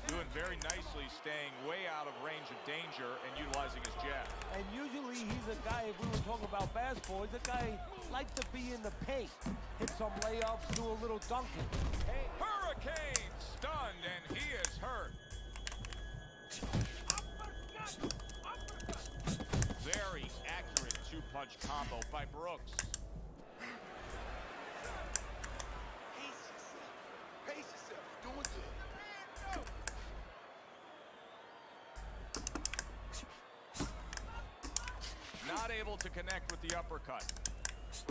Doing very nicely, staying way out of range of danger and utilizing his jab. And usually he's a guy, if we were talking about basketball, he's a guy likes to be in the paint. Hit some layups, do a little dunking. Hey. Hurricane stunned, and he is hurt. Very accurate 2-punch combo by Brooks. Pace yourself. You're doing good. Not able to connect with the uppercut.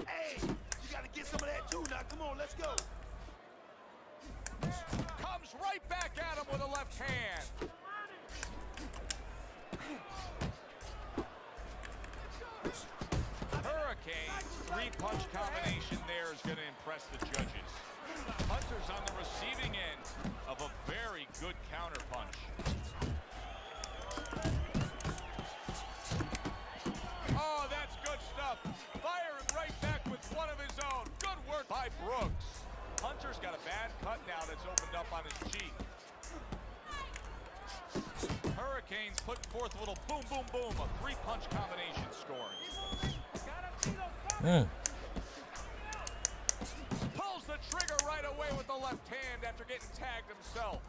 Hey, you got to get some of that too now. Come on, let's go. Comes right back at him with a left hand. three-punch combination there is going to impress the judges. Hunter's on the receiving end of a very good counterpunch. Oh, that's good stuff. Firing right back with one of his own. Good work by Brooks. Hunter's got a bad cut now that's opened up on his cheek. Hurricanes putting forth a little boom, boom, boom. A three-punch combination scoring. Pulls the trigger right away with the left hand after getting tagged himself.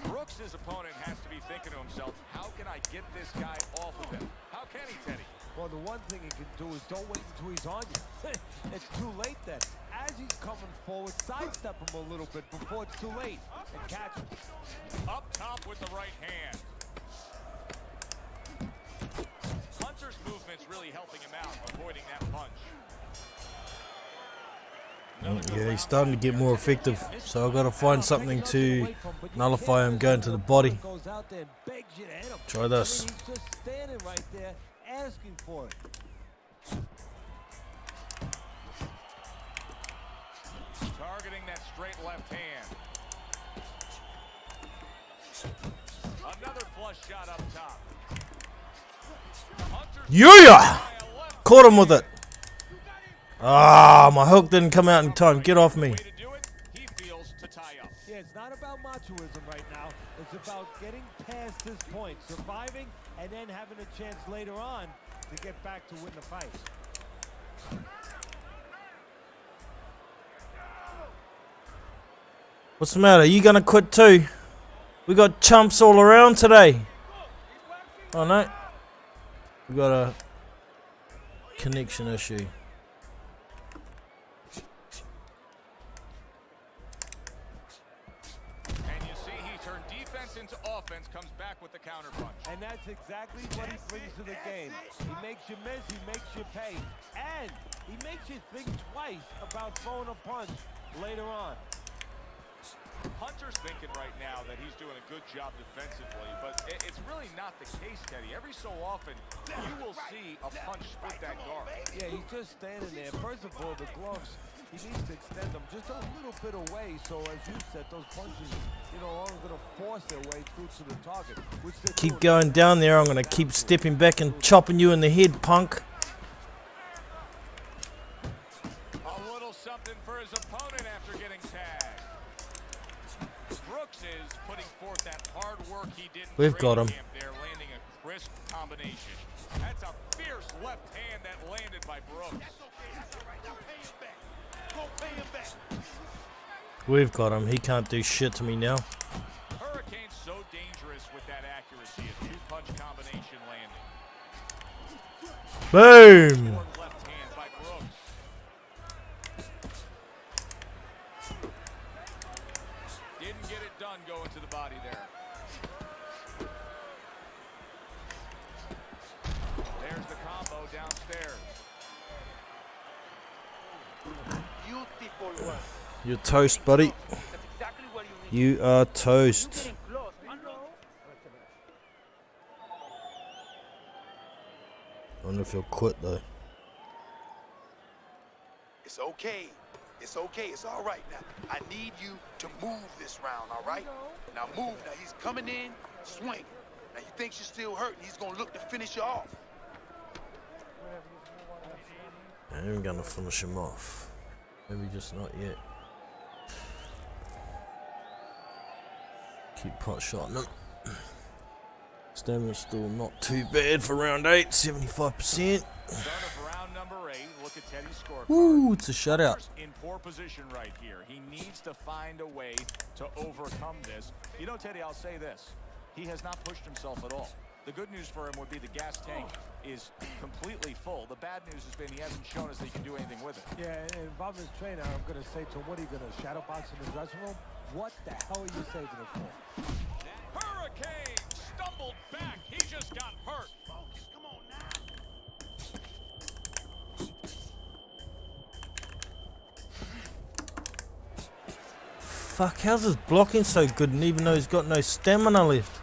Brooks' opponent has to be thinking to himself, how can I get this guy off of him? How can he, Teddy? Well, the one thing he can do is don't wait until he's on you. It's too late then. As he's coming forward, sidestep him a little bit before it's too late and catch him. Up top with the right hand. Hunter's movement's really helping him out, avoiding that punch. Yeah, he's starting to get more effective, so I've got to find something to nullify him going to the body. Try this. He's just standing right there asking for it. Targeting that straight left hand. Another flush shot up top. Yeah! Caught him with it. Ah, my hook didn't come out in time. Get off me. Yeah, it's not about machoism right now. It's about getting past this point, surviving, and then having a chance later on to get back to win the fight. What's the matter? You gonna quit too? We got chumps all around today. Oh no. We got a connection issue. Into offense, comes back with the counterpunch. And that's exactly what he brings to the game. He makes you miss, he makes you pay, and he makes you think twice about throwing a punch later on. Hunter's thinking right now that he's doing a good job defensively, but it's really not the case, Teddy. Every so often, you will see a punch split that guard. Yeah, he's just standing there. First of all, the gloves, he needs to extend them just a little bit away, so as you said, those punches, you know, aren't going to force their way through to the target. Keep going down there. I'm going to keep stepping back and chopping you in the head, punk. A little something for his opponent after getting tagged. Brooks is putting forth that hard work he did in We've got him. There, landing a crisp combination. That's a fierce left hand that landed by Brooks. We've got him. He can't do shit to me now. Hurricane's so dangerous with that accuracy. A two-punch combination landing. Boom! Left hand by Brooks. Didn't get it done going to the body there. There's the combo downstairs. Beautiful work. You're toast, buddy. That's exactly what you need. You are toast. I wonder if he'll quit though. It's okay. It's okay. It's all right now. I need you to move this round, all right? Now move. Now he's coming in, swing. Now you think you're still hurting. He's going to look to finish you off. I'm gonna finish him off. Maybe just not yet. Keep pot shotting him. Stamina's still not too bad for round 8, 75%. Round number 8. Look at Teddy's scorecard. Woo, it's a shutout. In poor position right here. He needs to find a way to overcome this. You know, Teddy, I'll say this. He has not pushed himself at all. The good news for him would be the gas tank is completely full. The bad news has been he hasn't shown us that he can do anything with it. Yeah, and if I'm his trainer, I'm going to say to him, what are you going to shadow box in the dressing room? What the hell are you saving it for? Hurricane stumbled back. He just got hurt. Focus. Come on now. Fuck, how's his blocking so good and even though he's got no stamina left?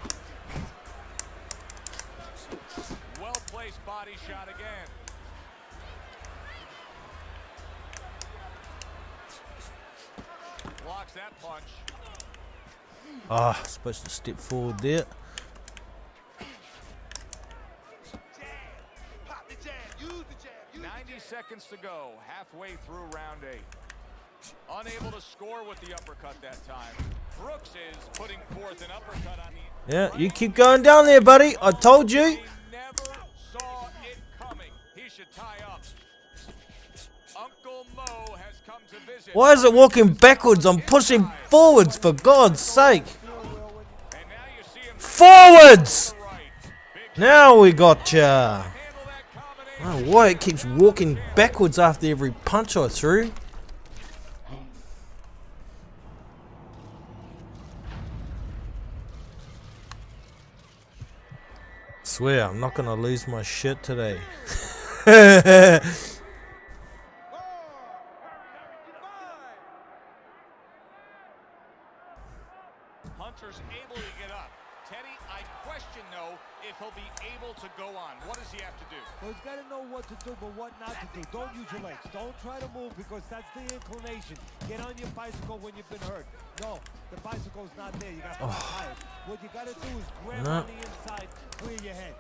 body shot again. Blocks that punch. Ah, supposed to step forward there. Pop the jab, use the jab, 90 seconds to go, halfway through round 8. Unable to score with the uppercut that time. Brooks is putting forth an uppercut on the... Yeah, you keep going down there, buddy. I told you. He never saw it coming. He should tie up. Uncle Mo has come to visit. Why is it walking backwards? I'm pushing forwards, for God's sake. And now you see him Forwards! right. Big Now we gotcha. handle that I combination. don't know why it keeps walking backwards after every punch I threw. Swear, I'm not gonna lose my shit today. Hunter's able to get up. Teddy, I question though if he'll be able to go on. What does he have to do? Well, he's got to know what to do, but what not to do. Don't use your legs. Don't try to move because that's the inclination. Get on your bicycle when you've been hurt. No, the bicycle's not there. You got to tie it. What you got to do is grab on the inside, clear your head.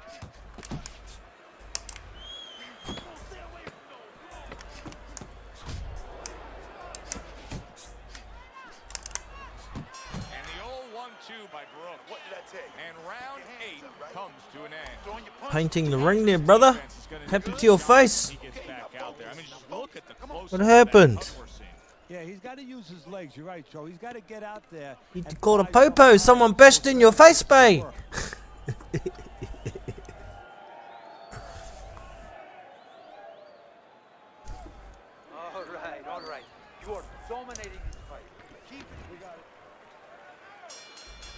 And the old 1-2 by Brooks. What did I tell you? And round 8 comes to an end. Throwing your punch. Painting the ring there, brother. Happened to your face. He gets back out there. I mean, just look at the close. What happened? Yeah, he's got to use his legs. You're right, Joe. He's got to get out there. You and called a try popo. something. Someone bashed in your face, bae. All right. You are dominating this fight. Keep it. We got it.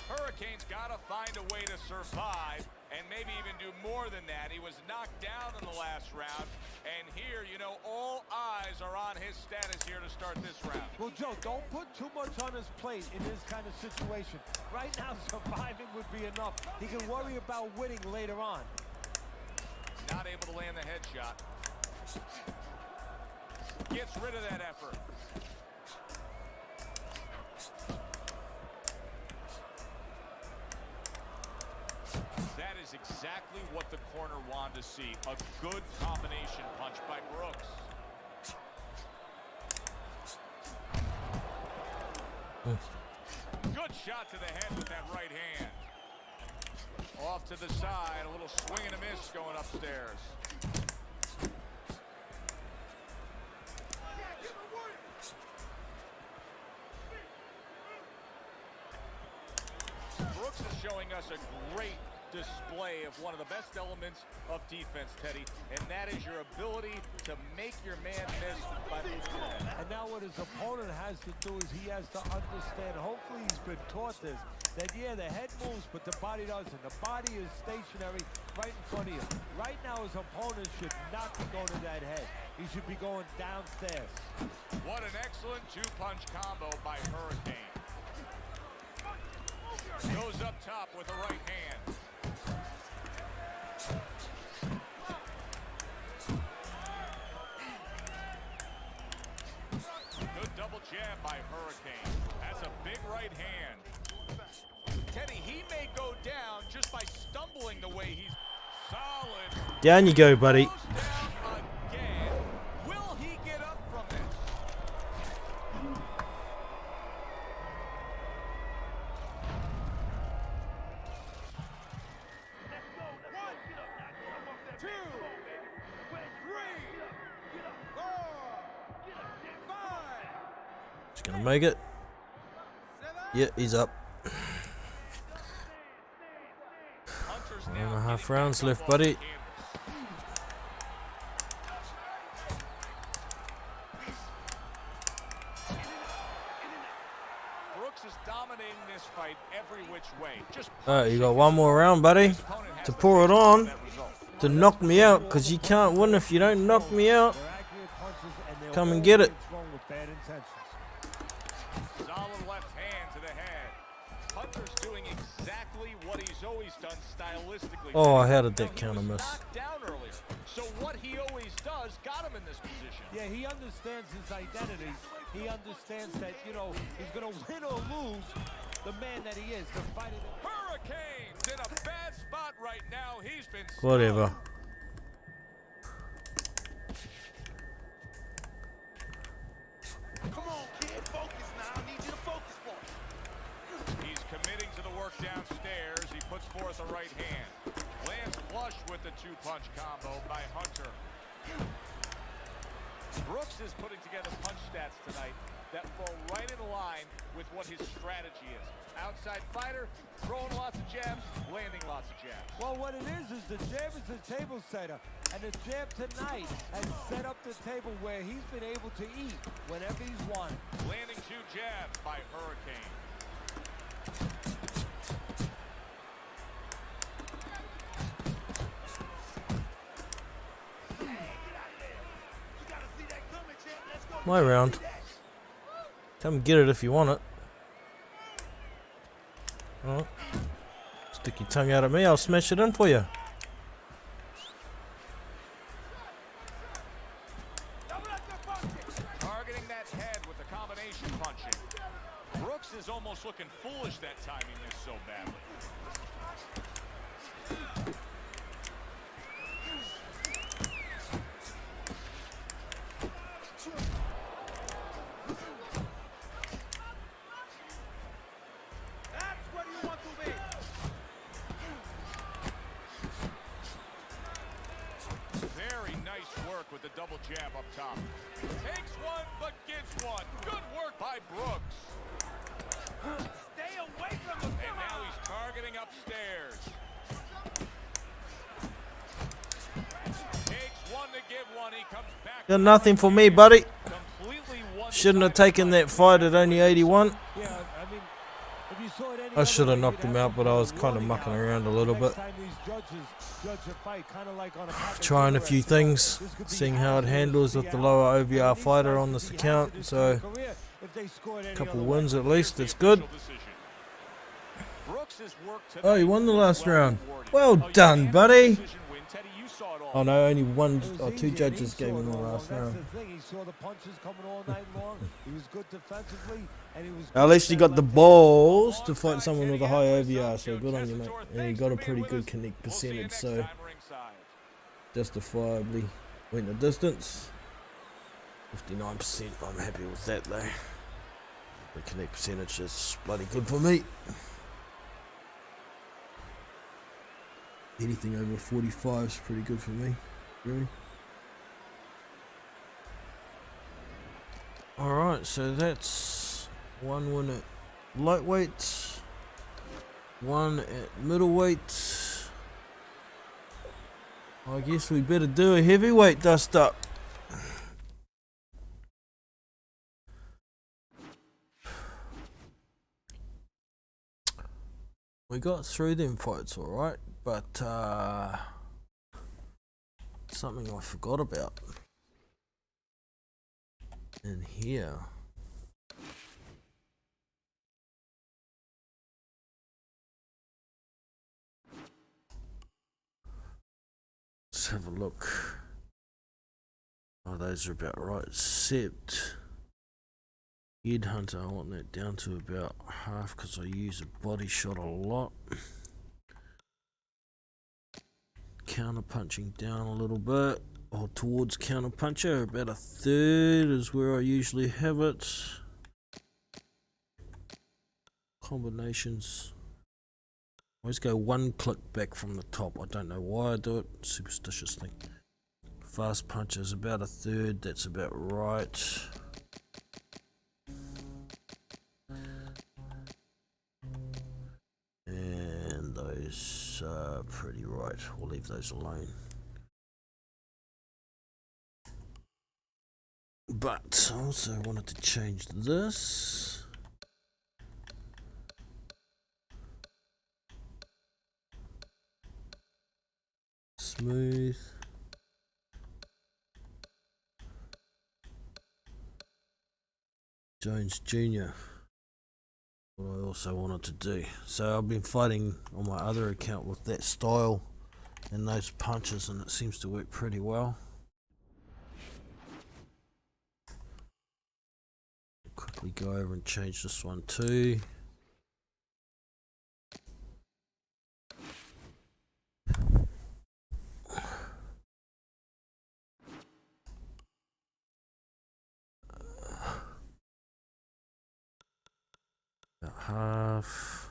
Hurricane's got to find a way to survive and maybe even do more than that. He was knocked down in the last round, and here, you know, all eyes are on his status here to start this round. Well, Joe, don't put too much on his plate in this kind of situation. Right now, surviving would be enough. He can worry about winning later on. Not able to land the headshot. Gets rid of that effort. That is exactly what the corner wanted to see. A good combination punch by Brooks. Good shot to the head with that right hand. Off to the side, a little swing and a miss going upstairs. Brooks is showing us a great display of one of the best elements of defense, Teddy, and that is your ability to make your man miss by moving your head. And now what his opponent has to do is he has to understand, hopefully he's been taught this, that yeah, the head moves, but the body doesn't. The body is stationary right in front of you. Right now his opponent should not be going to that head. He should be going downstairs. What an excellent two-punch combo by Hurricane. Goes up top with the right hand. Good double jab by Hurricane. That's a big right hand. Teddy, he may go down just by stumbling the way he's solid. Down you go, buddy. Goes down again. Will he get up from this? Just gonna make it. Yeah, he's up. Hunter's 1.5 rounds left, buddy. Brooks is dominating this fight every which way. Just Alright, you got one more round, buddy, to pour it on, to knock me out, because you can't win if you don't knock me out. They're accurate punches and they're Come and get it. always thrown with bad intentions. solid left hand to the head. Hunter's doing exactly what he's always done stylistically. Oh, how did that He counter was miss? knocked down earlier. in this position. Yeah, he understands his identity. He understands that, you know, he's going to win or lose the man that he is. The fighter. Hurricane's in a bad spot right now. He's been Whatever. Come on, kid, focus now. I need you to focus for me. He's committing to the work downstairs. He puts forth a right hand. Lands flush with the two-punch combo by Hunter. Brooks is putting together punch stats tonight that fall right in line with what his strategy is. Outside fighter, throwing lots of jabs, landing lots of jabs. Well, what it is the jab is the table setter. And the jab tonight has set up the table where he's been able to eat whenever he's wanted. Landing two jabs by Hurricane. My round. Come get it if you want it. Oh. Stick your tongue out at me, I'll smash it in for you. Targeting that head with the combination punching. Brooks is almost looking foolish that time he missed so badly. That's what you want to be. Very nice work with the double jab up top. Takes one, but gets one. Good work by Brooks. Stay away from him. And now he's targeting upstairs. Takes one to give one. He comes back. Got nothing for me, buddy. Completely Shouldn't have taken that fight at only 81. Yeah, I mean, if you saw it any I should other have way, knocked you'd him have out, but I was to kind of warning mucking out. around a little Next bit. time these judges judge a fight, kind of like on a pack of Trying a few cigarettes, you know, things, this could be seeing how it out, handles this with could the be out. lower And OVR these fighter guys on could this be account, hazardous so to their career if they scored any couple other wins way. at least, it's good. Oh, you won the last round. Well done, buddy. Oh no, only one It or was two easy, and judges he gave saw him it the all last along. round. That's the thing. He saw the punches coming all night long. He was good defensively, and he was. At least you got the balls to fight someone with a high OVR, so good on you, mate. And you got a pretty good connect percentage, so justifiably went the distance. 59%, I'm happy with that though. The connect percentage is bloody good for me. Anything over 45 is pretty good for me, really. Alright, so that's one win at lightweight, one at middleweight. I guess we better do a heavyweight dust up. We got through them fights alright, but something I forgot about in here. Let's have a look. Oh, those are about right, except Headhunter, I want that down to about half because I use a body shot a lot. Counter punching down a little bit, or towards counter puncher, about a third is where I usually have it. Combinations. I always go one click back from the top. I don't know why I do it, superstitious thing. Fast puncher is about a third, that's about right. And those are pretty right. We'll leave those alone. But I also wanted to change this. Smooth. Jones Jr. What I also wanted to do. So I've been fighting on my other account with that style and those punches, and it seems to work pretty well. quickly go over and change this one too. About half.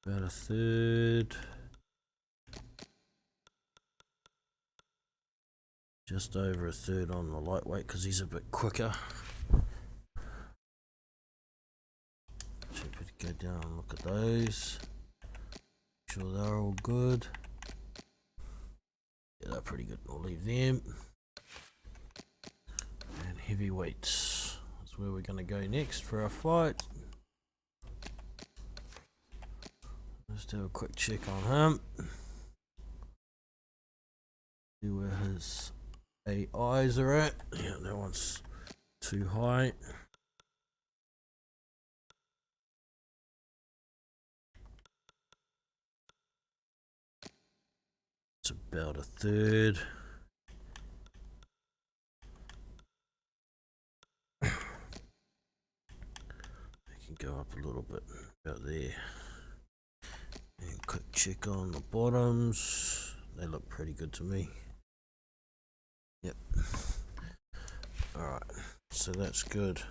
About a third. Just over a third on the lightweight because he's a bit quicker. So we go down and look at those. Make sure they're all good. Yeah, they're pretty good. We'll leave them. And heavyweights. That's where we're going to go next for our fight. Let's do a quick check on him. See where his AIs are at. Yeah, that one's too high. It's about a third. We can go up a little bit, about there. And quick check on the bottoms. They look pretty good to me. Yep. Alright, so that's good.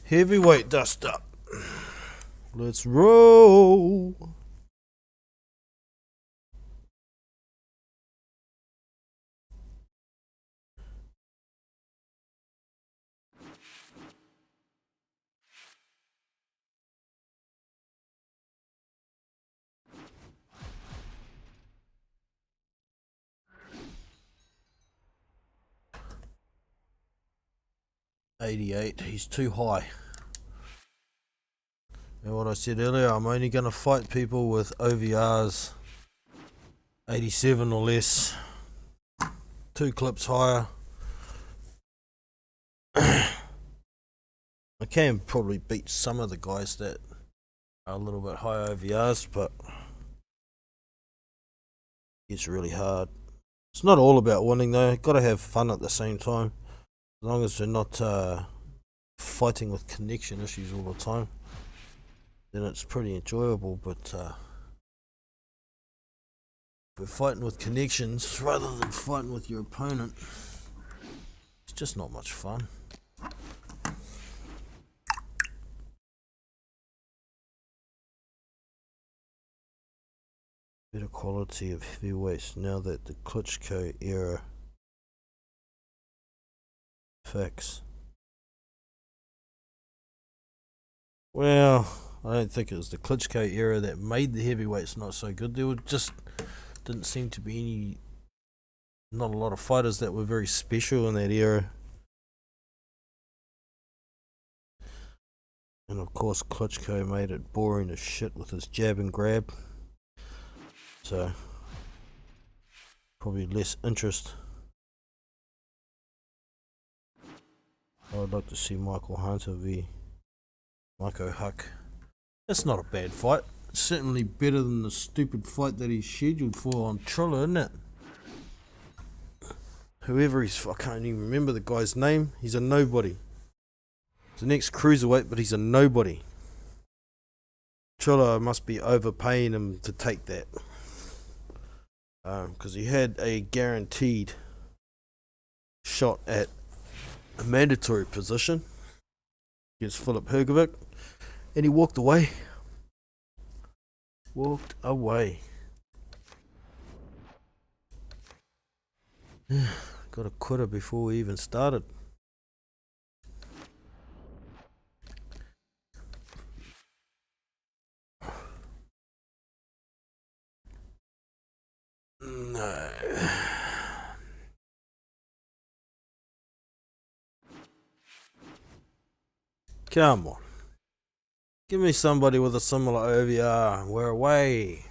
Heavyweight dust up. Let's roll. $88, he's too high. And what I said earlier, I'm only going to fight people with OVRs 87 or less. 2 clips higher. I can probably beat some of the guys that are a little bit high OVRs, but it's really hard. It's not all about winning though, got to have fun at the same time. As long as they're not fighting with connection issues all the time, then it's pretty enjoyable. But if we're fighting with connections rather than fighting with your opponent, it's just not much fun. Better quality of heavyweights now that the Klitschko era. Facts. Well, I don't think it was the Klitschko era that made the heavyweights not so good. There were just didn't seem to be not a lot of fighters that were very special in that era. And of course Klitschko made it boring as shit with his jab and grab. So probably less interest. I would like to see Michael Hunter v Michael Huck. That's not a bad fight. It's certainly better than the stupid fight that he's scheduled for on Triller, isn't it? Whoever he's, I can't even remember the guy's name. He's a nobody. He's the next cruiserweight, but he's a nobody. Triller must be overpaying him to take that. Because he had a guaranteed shot at a mandatory position against Filip Hrgovic, and he walked away. Walked away. Got a quitter before we even started. No. Come on. Give me somebody with a similar OVR. We're away.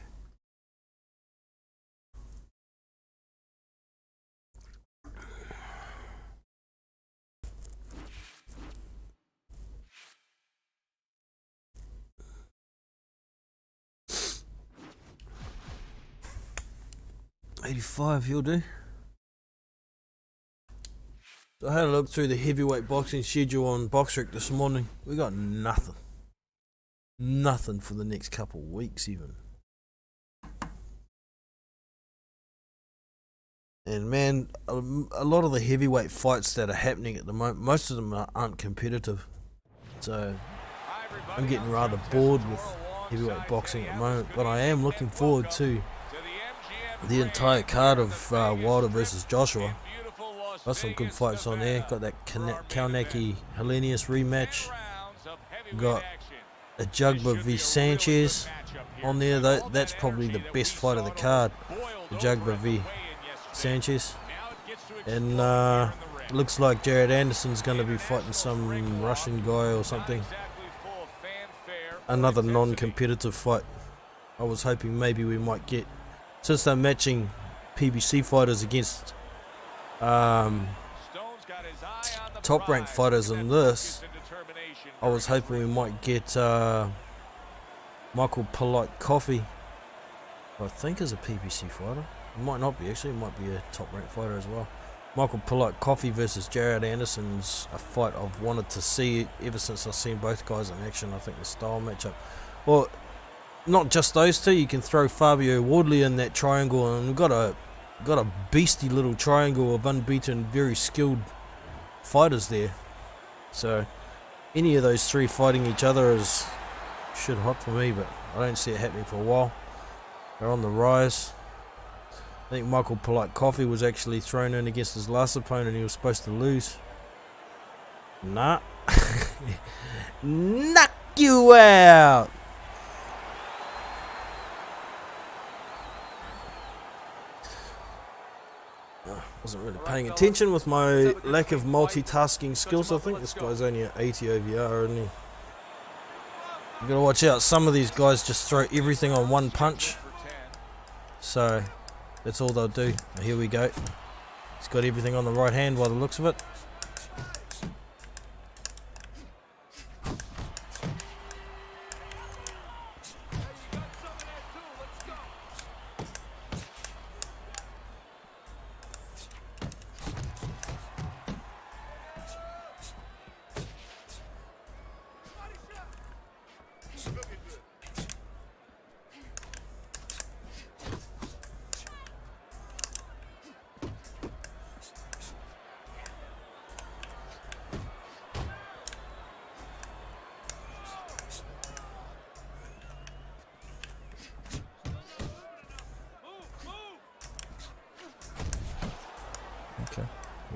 85, he'll do. So I had a look through the heavyweight boxing schedule on BoxRec this morning. We got nothing. Nothing for the next couple of weeks even. And man, a lot of the heavyweight fights that are happening at the moment, most of them aren't competitive. So I'm getting rather bored with heavyweight boxing at the moment. But I am looking forward to the entire card of Wilder versus Joshua. Got some good fights on there. Got that Kalnacki-Helenius rematch. Got a Jugba v Sanchez on there. That's probably the best fight of the card. The Jugba v Sanchez. And looks like Jared Anderson's going to be fighting some Russian guy or something. Another non-competitive fight. I was hoping maybe we might get, since they're matching PBC fighters against top ranked fighters in this, I was hoping we might get Michael Pollock Coffee, who I think is a PBC fighter. It might not be actually, it might be a top ranked fighter as well. Michael Pollock Coffee versus Jared Anderson's a fight I've wanted to see ever since I've seen both guys in action. I think the style matchup, well, not just those two, you can throw Fabio Wardley in that triangle, and we've got a beastly little triangle of unbeaten, very skilled fighters there. So any of those three fighting each other is shit hot for me, but I don't see it happening for a while. They're on the rise. I think Michael Polite Coffee was actually thrown in against his last opponent. He was supposed to lose. Nah. Knock you out. Wasn't really paying attention with my lack of multitasking skills. I think this guy's only at 80 OVR, isn't he? You gotta watch out. Some of these guys just throw everything on one punch. So that's all they'll do. Here we go. He's got everything on the right hand by the looks of it.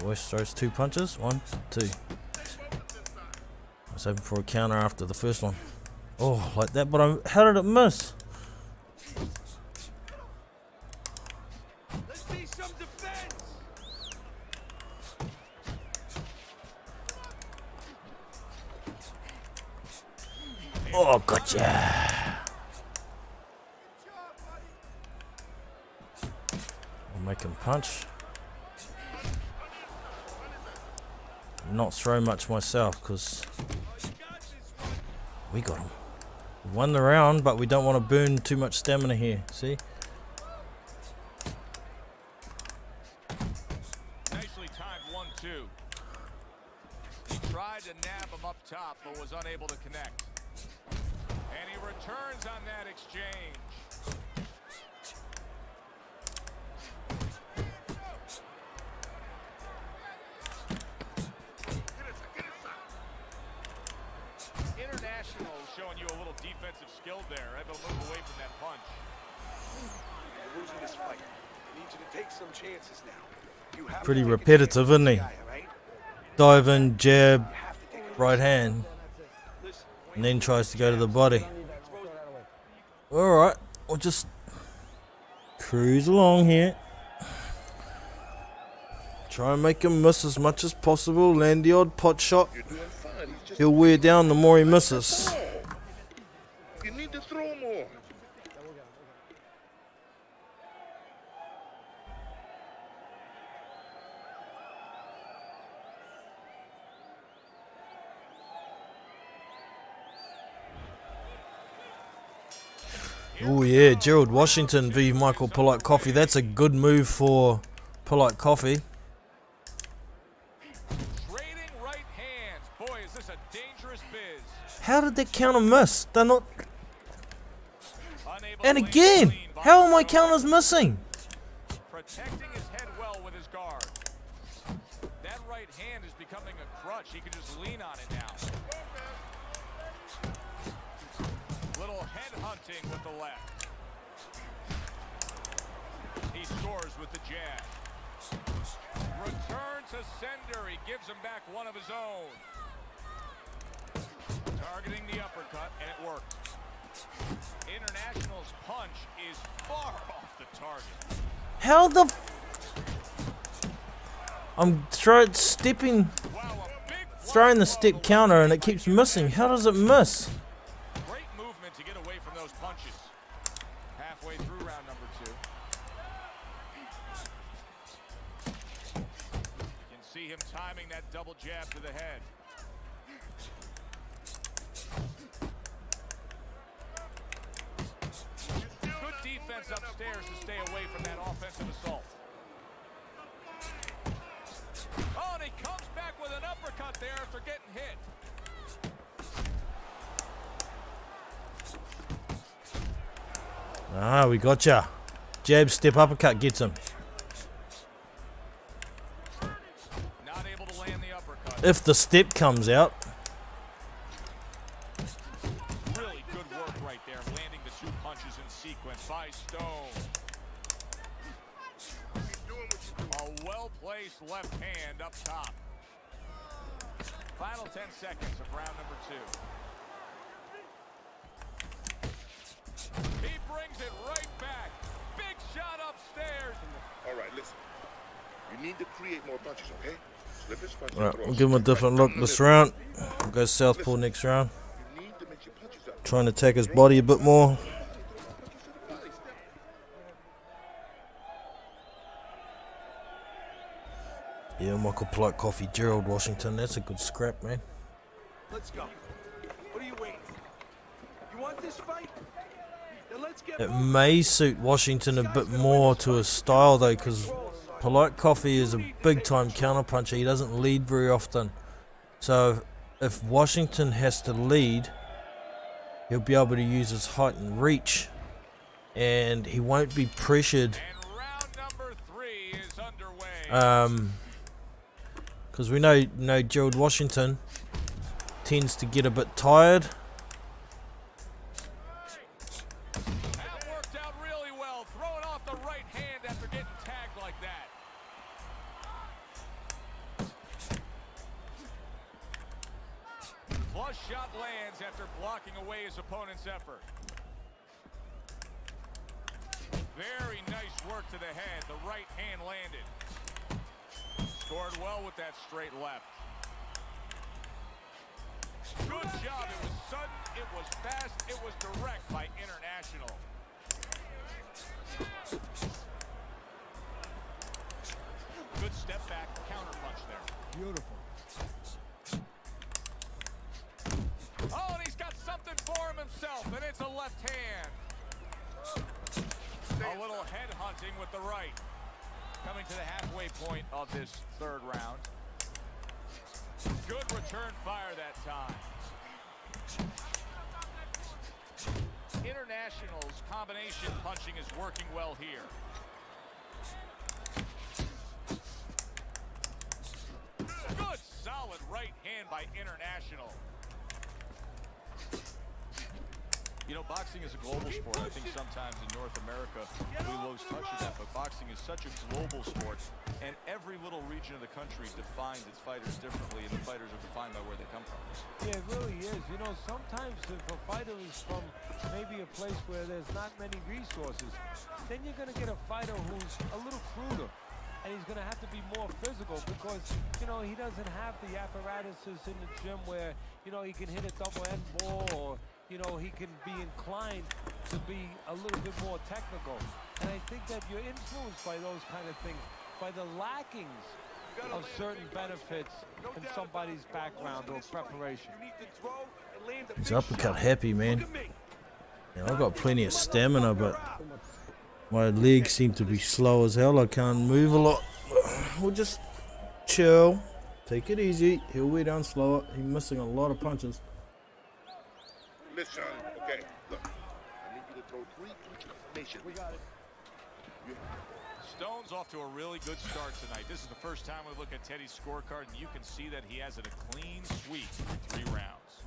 Always throws two punches. 1, 2. I was hoping for a counter after the first one. Oh, like that, but how did it miss? Let's see some defense. Oh, gotcha. I'll make him punch. Not throw much myself because we got him. We won the round, but we don't want to burn too much stamina here. See? Nicely timed 1-2. He tried to nab him up top, but was unable to connect. And he returns on that exchange. Showing you a little defensive skill there, able to move away from that punch. You're losing this fight. I need you to take some chances now. You have Pretty to take a repetitive, chance isn't he? with this guy, all right? Dive in, jab, You have to take a right hand, Listen, and then tries to go to the body. Alright, we'll just cruise along here. Try and make him miss as much as possible. Land the odd pot shot. you're doing fine. He's just He'll wear down the more he misses. you need to throw more. Oh yeah, Gerald Washington v Michael Pollock Coffee. That's a good move for Pollock Coffee. Trading right hands. Boy, is this a dangerous biz. How did that counter miss? They're not. Unable And to land again, clean by how are my the counters missing? Protecting his head well with his guard. That right hand is becoming a crutch. He can just lean on it now. Little head hunting with the left. He scores with the jab. Return to sender. He gives him back one of his own. Targeting the uppercut, and it worked. International's punch is far off the target. How the I'm stepping, Wow, a big throwing the step counter and it keeps missing. How does it miss? great movement to get away from those punches. Halfway through round number 2. You can see him timing that double jab to the head. Good defense upstairs to stay away from that offensive assault. Oh, and he comes back with an uppercut there after getting hit. Ah, we gotcha. Jab, step, uppercut gets him. Not able to land the uppercut. If the step comes out. Really good work right there, landing the 2 punches in sequence by Stone. A well-placed left hand up top. Final 10 seconds of round number 2. He brings it right back. Big shot upstairs. All right, listen. You need to create more punches, okay? Slip his punch. Alright, we'll give him a different look this round. We'll go southpaw next round. You need to mix your punches up. Trying to attack his body a bit more. Yeah, Michael Pollock Coffee, Gerald Washington. That's a good scrap, man. Let's go. What are you waiting for? You want this fight? Then let's get It may suit Washington a bit more to his style though, because Pollock Coffee is a big time counter puncher. He doesn't lead very often. So if Washington has to lead, he'll be able to use his height and reach, and he won't be pressured. And round number 3 is underway. Because we know Gerald Washington tends to get a bit tired. That worked out really well. Throwing off the right hand after getting tagged like that. Flush shot lands after blocking away his opponent's effort. Very nice work to the head. The right hand landed. Scored well with that straight left. Good job. It was sudden, it was fast, it was direct by International. Good step back, counter punch there. Beautiful. Oh, and he's got something for him himself, and it's a left hand. A little head hunting with the right. Coming to the halfway point of this 3rd round. Good return fire that time. International's combination punching is working well here. Good solid right hand by International. You know, boxing is a global sport. I think sometimes in North America we lose touch of that, but boxing is such a global sport, and every little region of the country defines its fighters differently, and the fighters are defined by where they come from. Yeah, it really is. You know, sometimes if a fighter is from maybe a place where there's not many resources, then you're going to get a fighter who's a little cruder. And he's going to have to be more physical because, you know, he doesn't have the apparatuses in the gym where, you know, he can hit a double end ball or, you know, he can be inclined to be a little bit more technical. And I think that you're influenced by those kind of things, by the lackings of certain benefits in somebody's background or preparation. He's uppercut happy, man. Yeah, I've got plenty of stamina, but my legs seem to be slow as hell. I can't move a lot. We'll just chill. Take it easy. He'll wear down slower. He's missing a lot of punches. Listen, okay, look. I need you to throw 3 punches nationally. We got it. Stone's off to a really good start tonight. This is the first time we look at Teddy's scorecard, and you can see that he has a clean sweep through 3 rounds.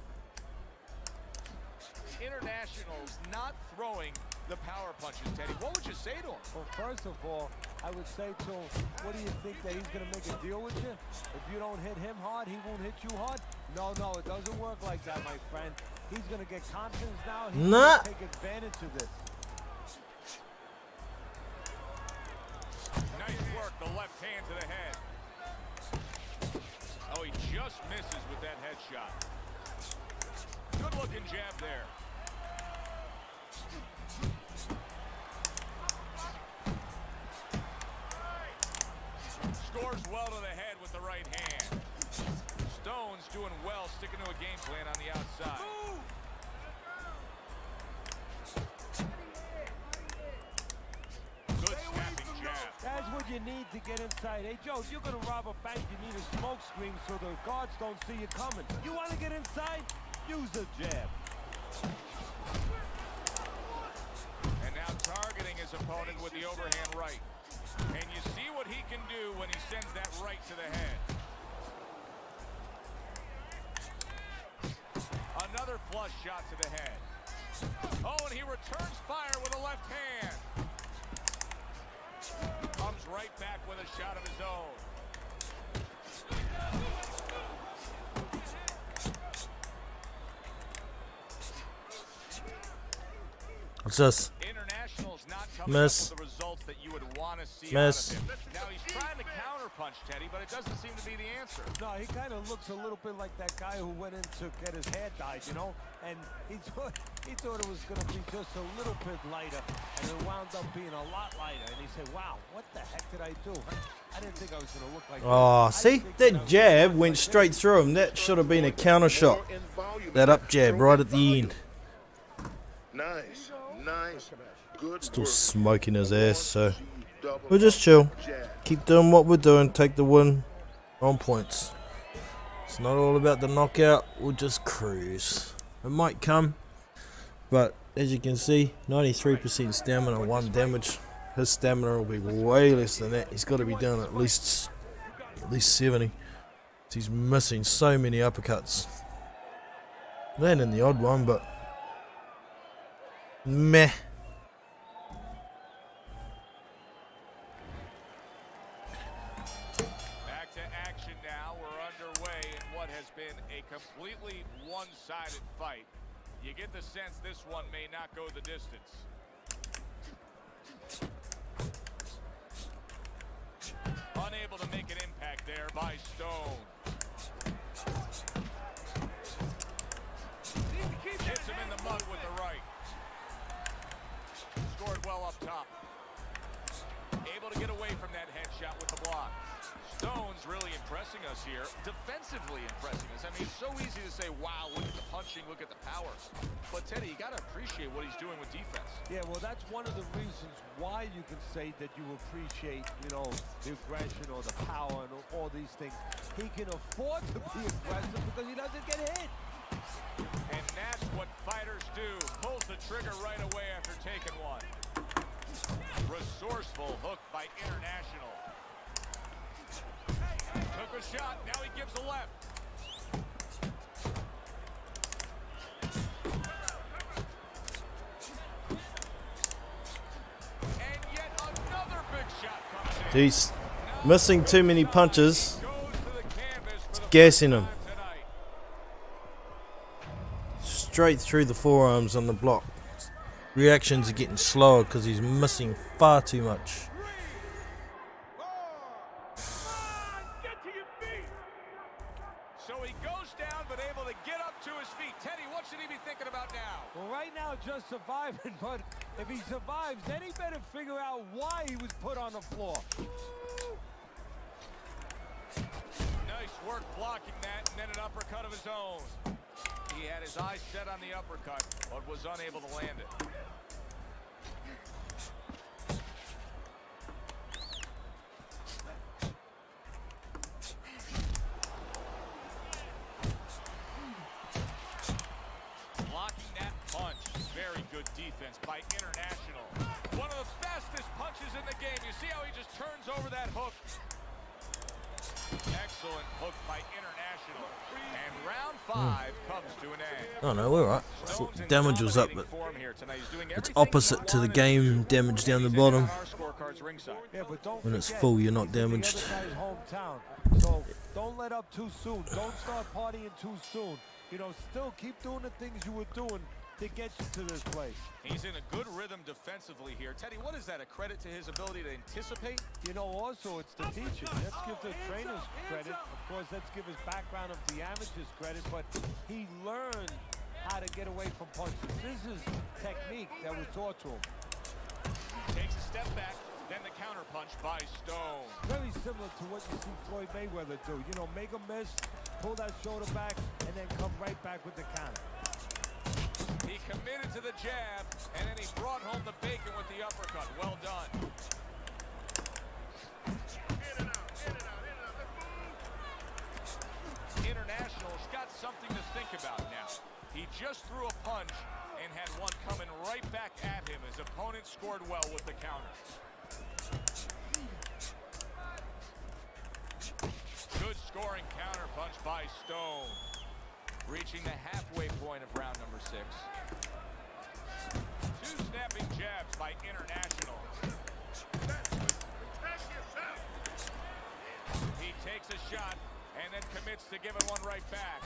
International's not throwing the power punches, Teddy. What would you say to him? Well, first of all, I would say to him, what do you think, that he's going to make a deal with you? If you don't hit him hard, he won't hit you hard? No, it doesn't work like that, my friend. He's going to get confidence now. He's going to take advantage of this. Nice work, the left hand to the head. Oh, he just misses with that headshot. Good looking jab there. Scores well to the head with the right hand. Stone's doing well, sticking to a game plan on the outside. Good snapping jab. That's what you need to get inside. Hey, Joe, if you're going to rob a bank, you need a smoke screen so the guards don't see you coming. You want to get inside? Use the jab. And now targeting his opponent with the overhand right. And you see what he can do when he sends that right to the head. Another flush shot to the head. Oh, and he returns fire with a left hand. Comes right back with a shot of his own. What's this? International's not coming Miss. up with the results that you would want to see Miss. out of him. Now he's trying to counterpunch, Teddy, but it doesn't seem to be the answer. No, he kind of looks a little bit like that guy who went in to get his hair dyed, you know? And he thought it was going to be just a little bit lighter, and it wound up being a lot lighter. And he said, wow, what the heck did I do? I didn't think I was going to look like Oh, that. see? That jab went straight through him. That should have been a counter shot. That up jab right at the end. Nice. Good Still work. smoking his ass, so we'll just chill. Keep doing what we're doing. Take the win on points. It's not all about the knockout. We'll just cruise. It might come, but as you can see, 93% stamina, 1 damage. His stamina will be way less than that. He's got to be down at least 70. He's missing so many uppercuts. Landing the odd one, but meh. Back to action now. We're underway in what has been a completely one-sided fight. You get the sense this one may not go the distance. Unable to make an impact there by Stone. Hits him in the mud with the right. Scored well up top. Able to get away from that headshot with the block. Stone's really impressing us here. Defensively impressing us. I mean, it's so easy to say, wow, look at the punching, look at the power. But, Teddy, you got to appreciate what he's doing with defense. Yeah, well, that's one of the reasons why you can say that you appreciate, you know, the aggression or the power and all these things. He can afford to be aggressive because he doesn't get hit. And that's what fighters do. Pulls the trigger right away after taking one. Resourceful hook by International. Took a shot, now he gives a left. And yet another big shot comes in. He's missing too many punches. Goes to the canvas for the Gassing first him. time tonight. Straight through the forearms on the block. Reactions are getting slower because he's missing far too much. So he goes down, but able to get up to his feet. Teddy, what should he be thinking about now? Well, right now, just surviving, but if he survives, then he better figure out why he was put on the floor. Nice work blocking that, and then an uppercut of his own. He had his His eyes set on the uppercut, but was unable to land it. Blocking that punch. Very good defense by International. One of the fastest punches in the game. You see how he just turns over that hook? Excellent hook by International. And round 5 comes to an end. Oh no, we're right. I thought damage was up, but it's opposite to the game damage down the bottom. When it's full, you're not damaged. So don't let up too soon. Don't start partying too soon. You know, still keep doing the things you were doing to get you to this place. He's in a good rhythm defensively here. Teddy, what is that? A credit to his ability to anticipate? You know, also it's the teachers. Let's give the trainers credit. Of course, let's give his background of the amateurs credit, but he learned how to get away from punches. This is technique that was taught to him. Takes a step back, then the counter punch by Stone. Very similar to what you see Floyd Mayweather do. You know, make a miss, pull that shoulder back, and then come right back with the counter. He committed to the jab, and then he brought home the bacon with the uppercut. Well done. International's got something to think about now. He just threw a punch and had one coming right back at him. His opponent scored well with the counter. Good scoring counter punch by Stone. Reaching the halfway point of round number 6. 2 snapping jabs by International. He takes a shot and then commits to giving one right back.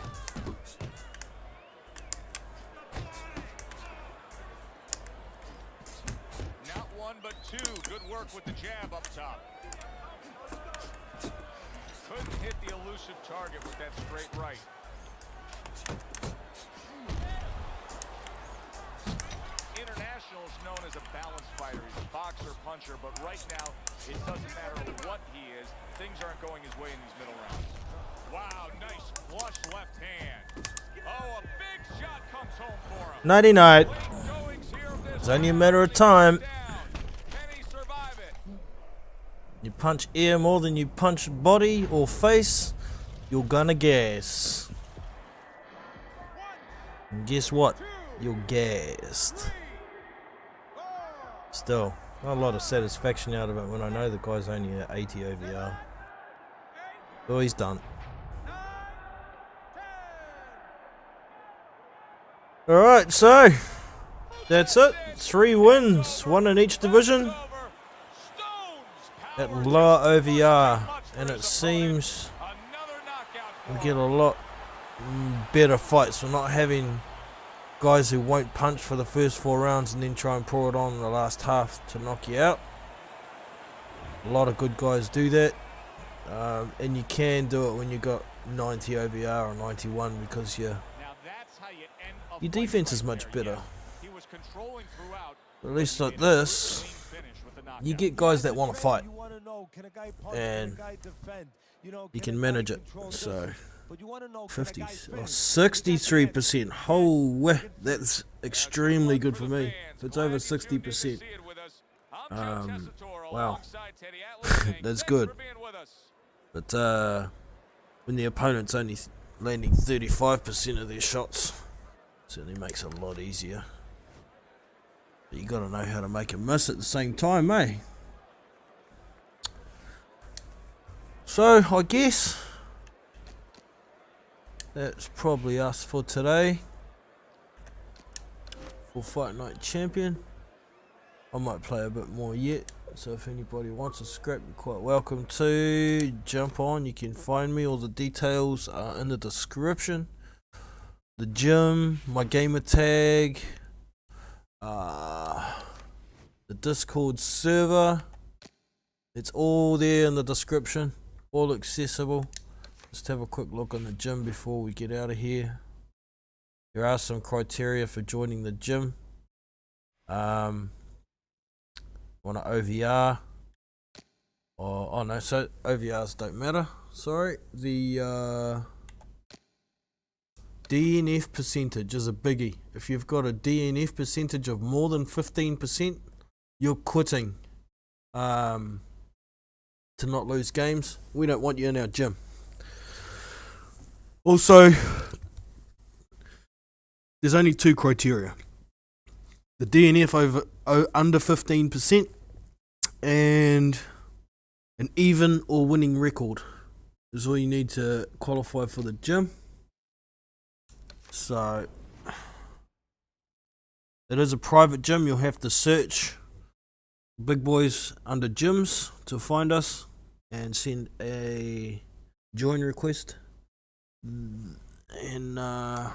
Not one, but 2. Good work with the jab up top. Couldn't hit the elusive target with that straight right. International is known as a balanced fighter. He's a boxer, puncher, but right now, it doesn't matter what he is. Things aren't going his way in these middle rounds. Wow, nice flush left hand. Oh, a big shot comes home for him. 99. It's only a matter of time. Can he survive it? You punch air more than you punch body or face, you're gonna gas. And guess what? You're gassed. Still, not a lot of satisfaction out of it when I know the guy's only at 80 OVR. Oh, he's done. Alright, so that's it. 3 wins, 1 in each division at lower OVR, and it seems we get a lot better fights. We're not having guys who won't punch for the first 4 rounds and then try and pour it on in the last half to knock you out. A lot of good guys do that, and you can do it when you got 90 OVR or 91 because your defense is much better. At least like this, you get guys that want to fight, and you can manage it. So 50 or 63%. Oh, that's extremely good for me. If it's over 60%, wow, that's good. But when the opponent's only landing 35% of their shots, certainly makes it a lot easier. But you got to know how to make a miss at the same time, eh? So I guess that's probably us for today for Fight Night Champion. I might play a bit more yet, so if anybody wants a scrap, you're quite welcome to jump on. You can find me, all the details are in the description. The gym, my gamer tag, the Discord server, it's all there in the description, all accessible. Just have a quick look on the gym before we get out of here. There are some criteria for joining the gym. Want an OVR? Oh no, so OVRs don't matter. Sorry, the DNF percentage is a biggie. If you've got a DNF percentage of more than 15%, you're quitting to not lose games. We don't want you in our gym. Also, there's only two criteria. The DNF under 15% and an even or winning record is all you need to qualify for the gym. So it is a private gym. You'll have to search Big Boys under gyms to find us and send a join request, and I'll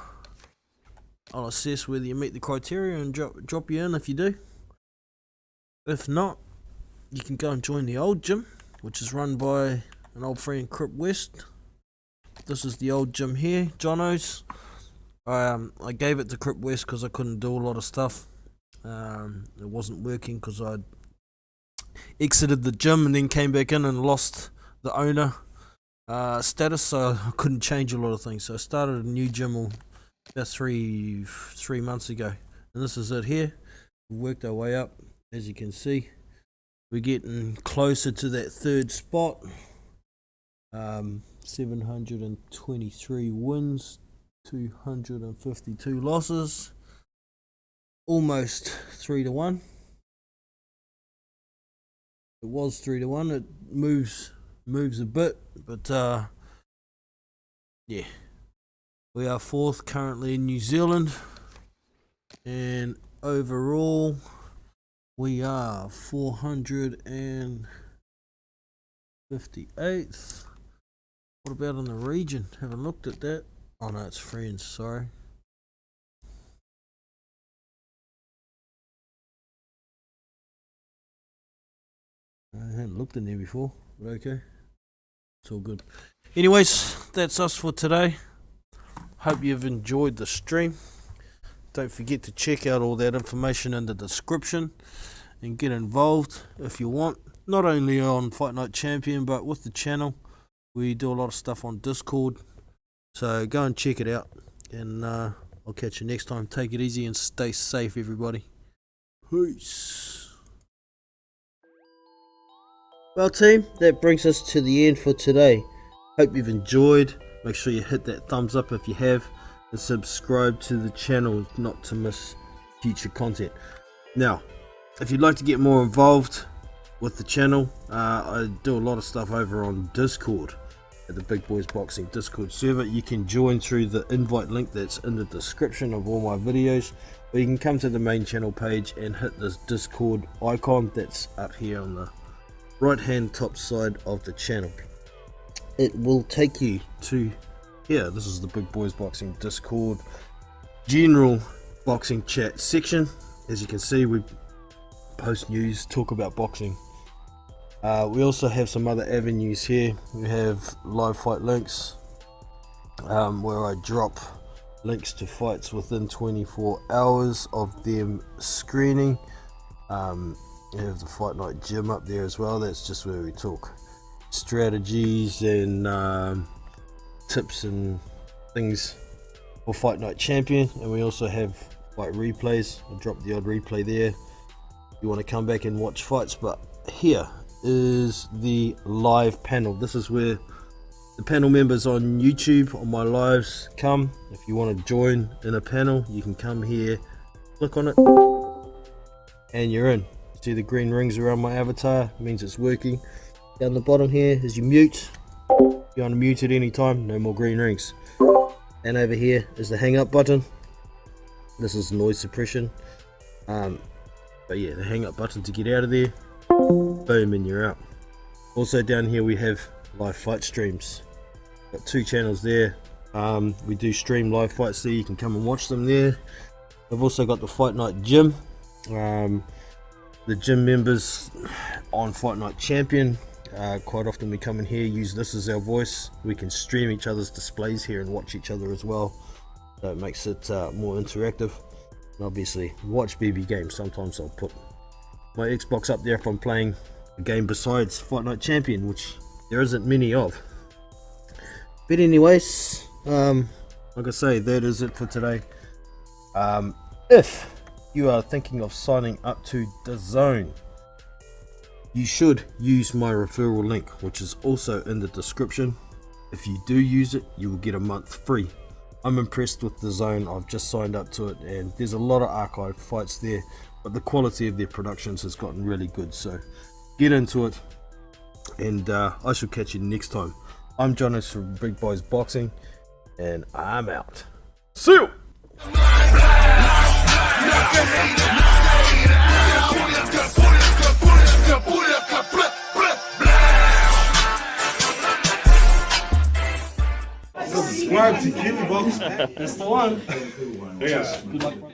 assess whether you meet the criteria and drop you in if you do. If not, you can go and join the old gym, which is run by an old friend, Crip West. This is the old gym here, Jono's. I gave it to Crip West because I couldn't do a lot of stuff. It wasn't working because I'd exited the gym and then came back in and lost the owner status, so I couldn't change a lot of things. So I started a new gym about three months ago, and this is it here. We've worked our way up, as you can see. We're getting closer to that third spot. 723 wins, 252 losses, almost 3-1. It was 3-1. It moves a bit, but yeah, we are fourth currently in New Zealand, and overall we are 458th. What about in the region? Haven't looked at that. Oh no, it's friends, sorry. I hadn't looked in there before, but okay. It's all good. Anyways, that's us for today. Hope you've enjoyed the stream. Don't forget to check out all that information in the description and get involved if you want. Not only on Fightnight Champion, but with the channel. We do a lot of stuff on Discord. So go and check it out. And I'll catch you next time. Take it easy and stay safe, everybody. Peace. Well, team, that brings us to the end for today. Hope you've enjoyed. Make sure you hit that thumbs up if you have, and subscribe to the channel not to miss future content. Now, if you'd like to get more involved with the channel, I do a lot of stuff over on Discord at the Big Boys Boxing Discord server. You can join through the invite link that's in the description of all my videos, or you can come to the main channel page and hit this Discord icon that's up here on the right hand top side of the channel. It will take you to here. This is the Big Boys Boxing Discord general boxing chat section. As you can see, we post news, talk about boxing. We also have some other avenues here. We have live fight links, where I drop links to fights within 24 hours of them screening. We have the Fight Night Gym up there as well. That's just where we talk strategies and tips and things for Fight Night Champion. And we also have fight replays. I'll drop the odd replay there if you want to come back and watch fights. But here is the live panel. This is where the panel members on YouTube on my lives come. If you want to join in a panel, you can come here, click on it, and you're in. See the green rings around my avatar? It means it's working. Down the bottom here is your mute. If you want to mute at any time, no more green rings. And over here is the hang up button. This is noise suppression. But yeah, the hang up button to get out of there. Boom, and you're out. Also down here we have live fight streams. Got two channels there. We do stream live fights there. You can come and watch them there. I've also got the Fight Night Gym. The gym members on Fight Night Champion, quite often we come in here, use this as our voice. We can stream each other's displays here and watch each other as well, so it makes it more interactive. And obviously watch BB games. Sometimes I'll put my Xbox up there if I'm playing a game besides Fight Night Champion, which there isn't many of. But anyways, like I say, that is it for today. If you are thinking of signing up to DAZN, you should use my referral link, which is also in the description. If you do use it, you will get a month free. I'm impressed with DAZN. I've just signed up to it, and there's a lot of archive fights there, but the quality of their productions has gotten really good. So get into it, and I shall catch you next time. I'm Jonas from Big Boys Boxing, and I'm out. See you! Subscribe to BBBoxing. That's the one. Yeah. Good luck, bro.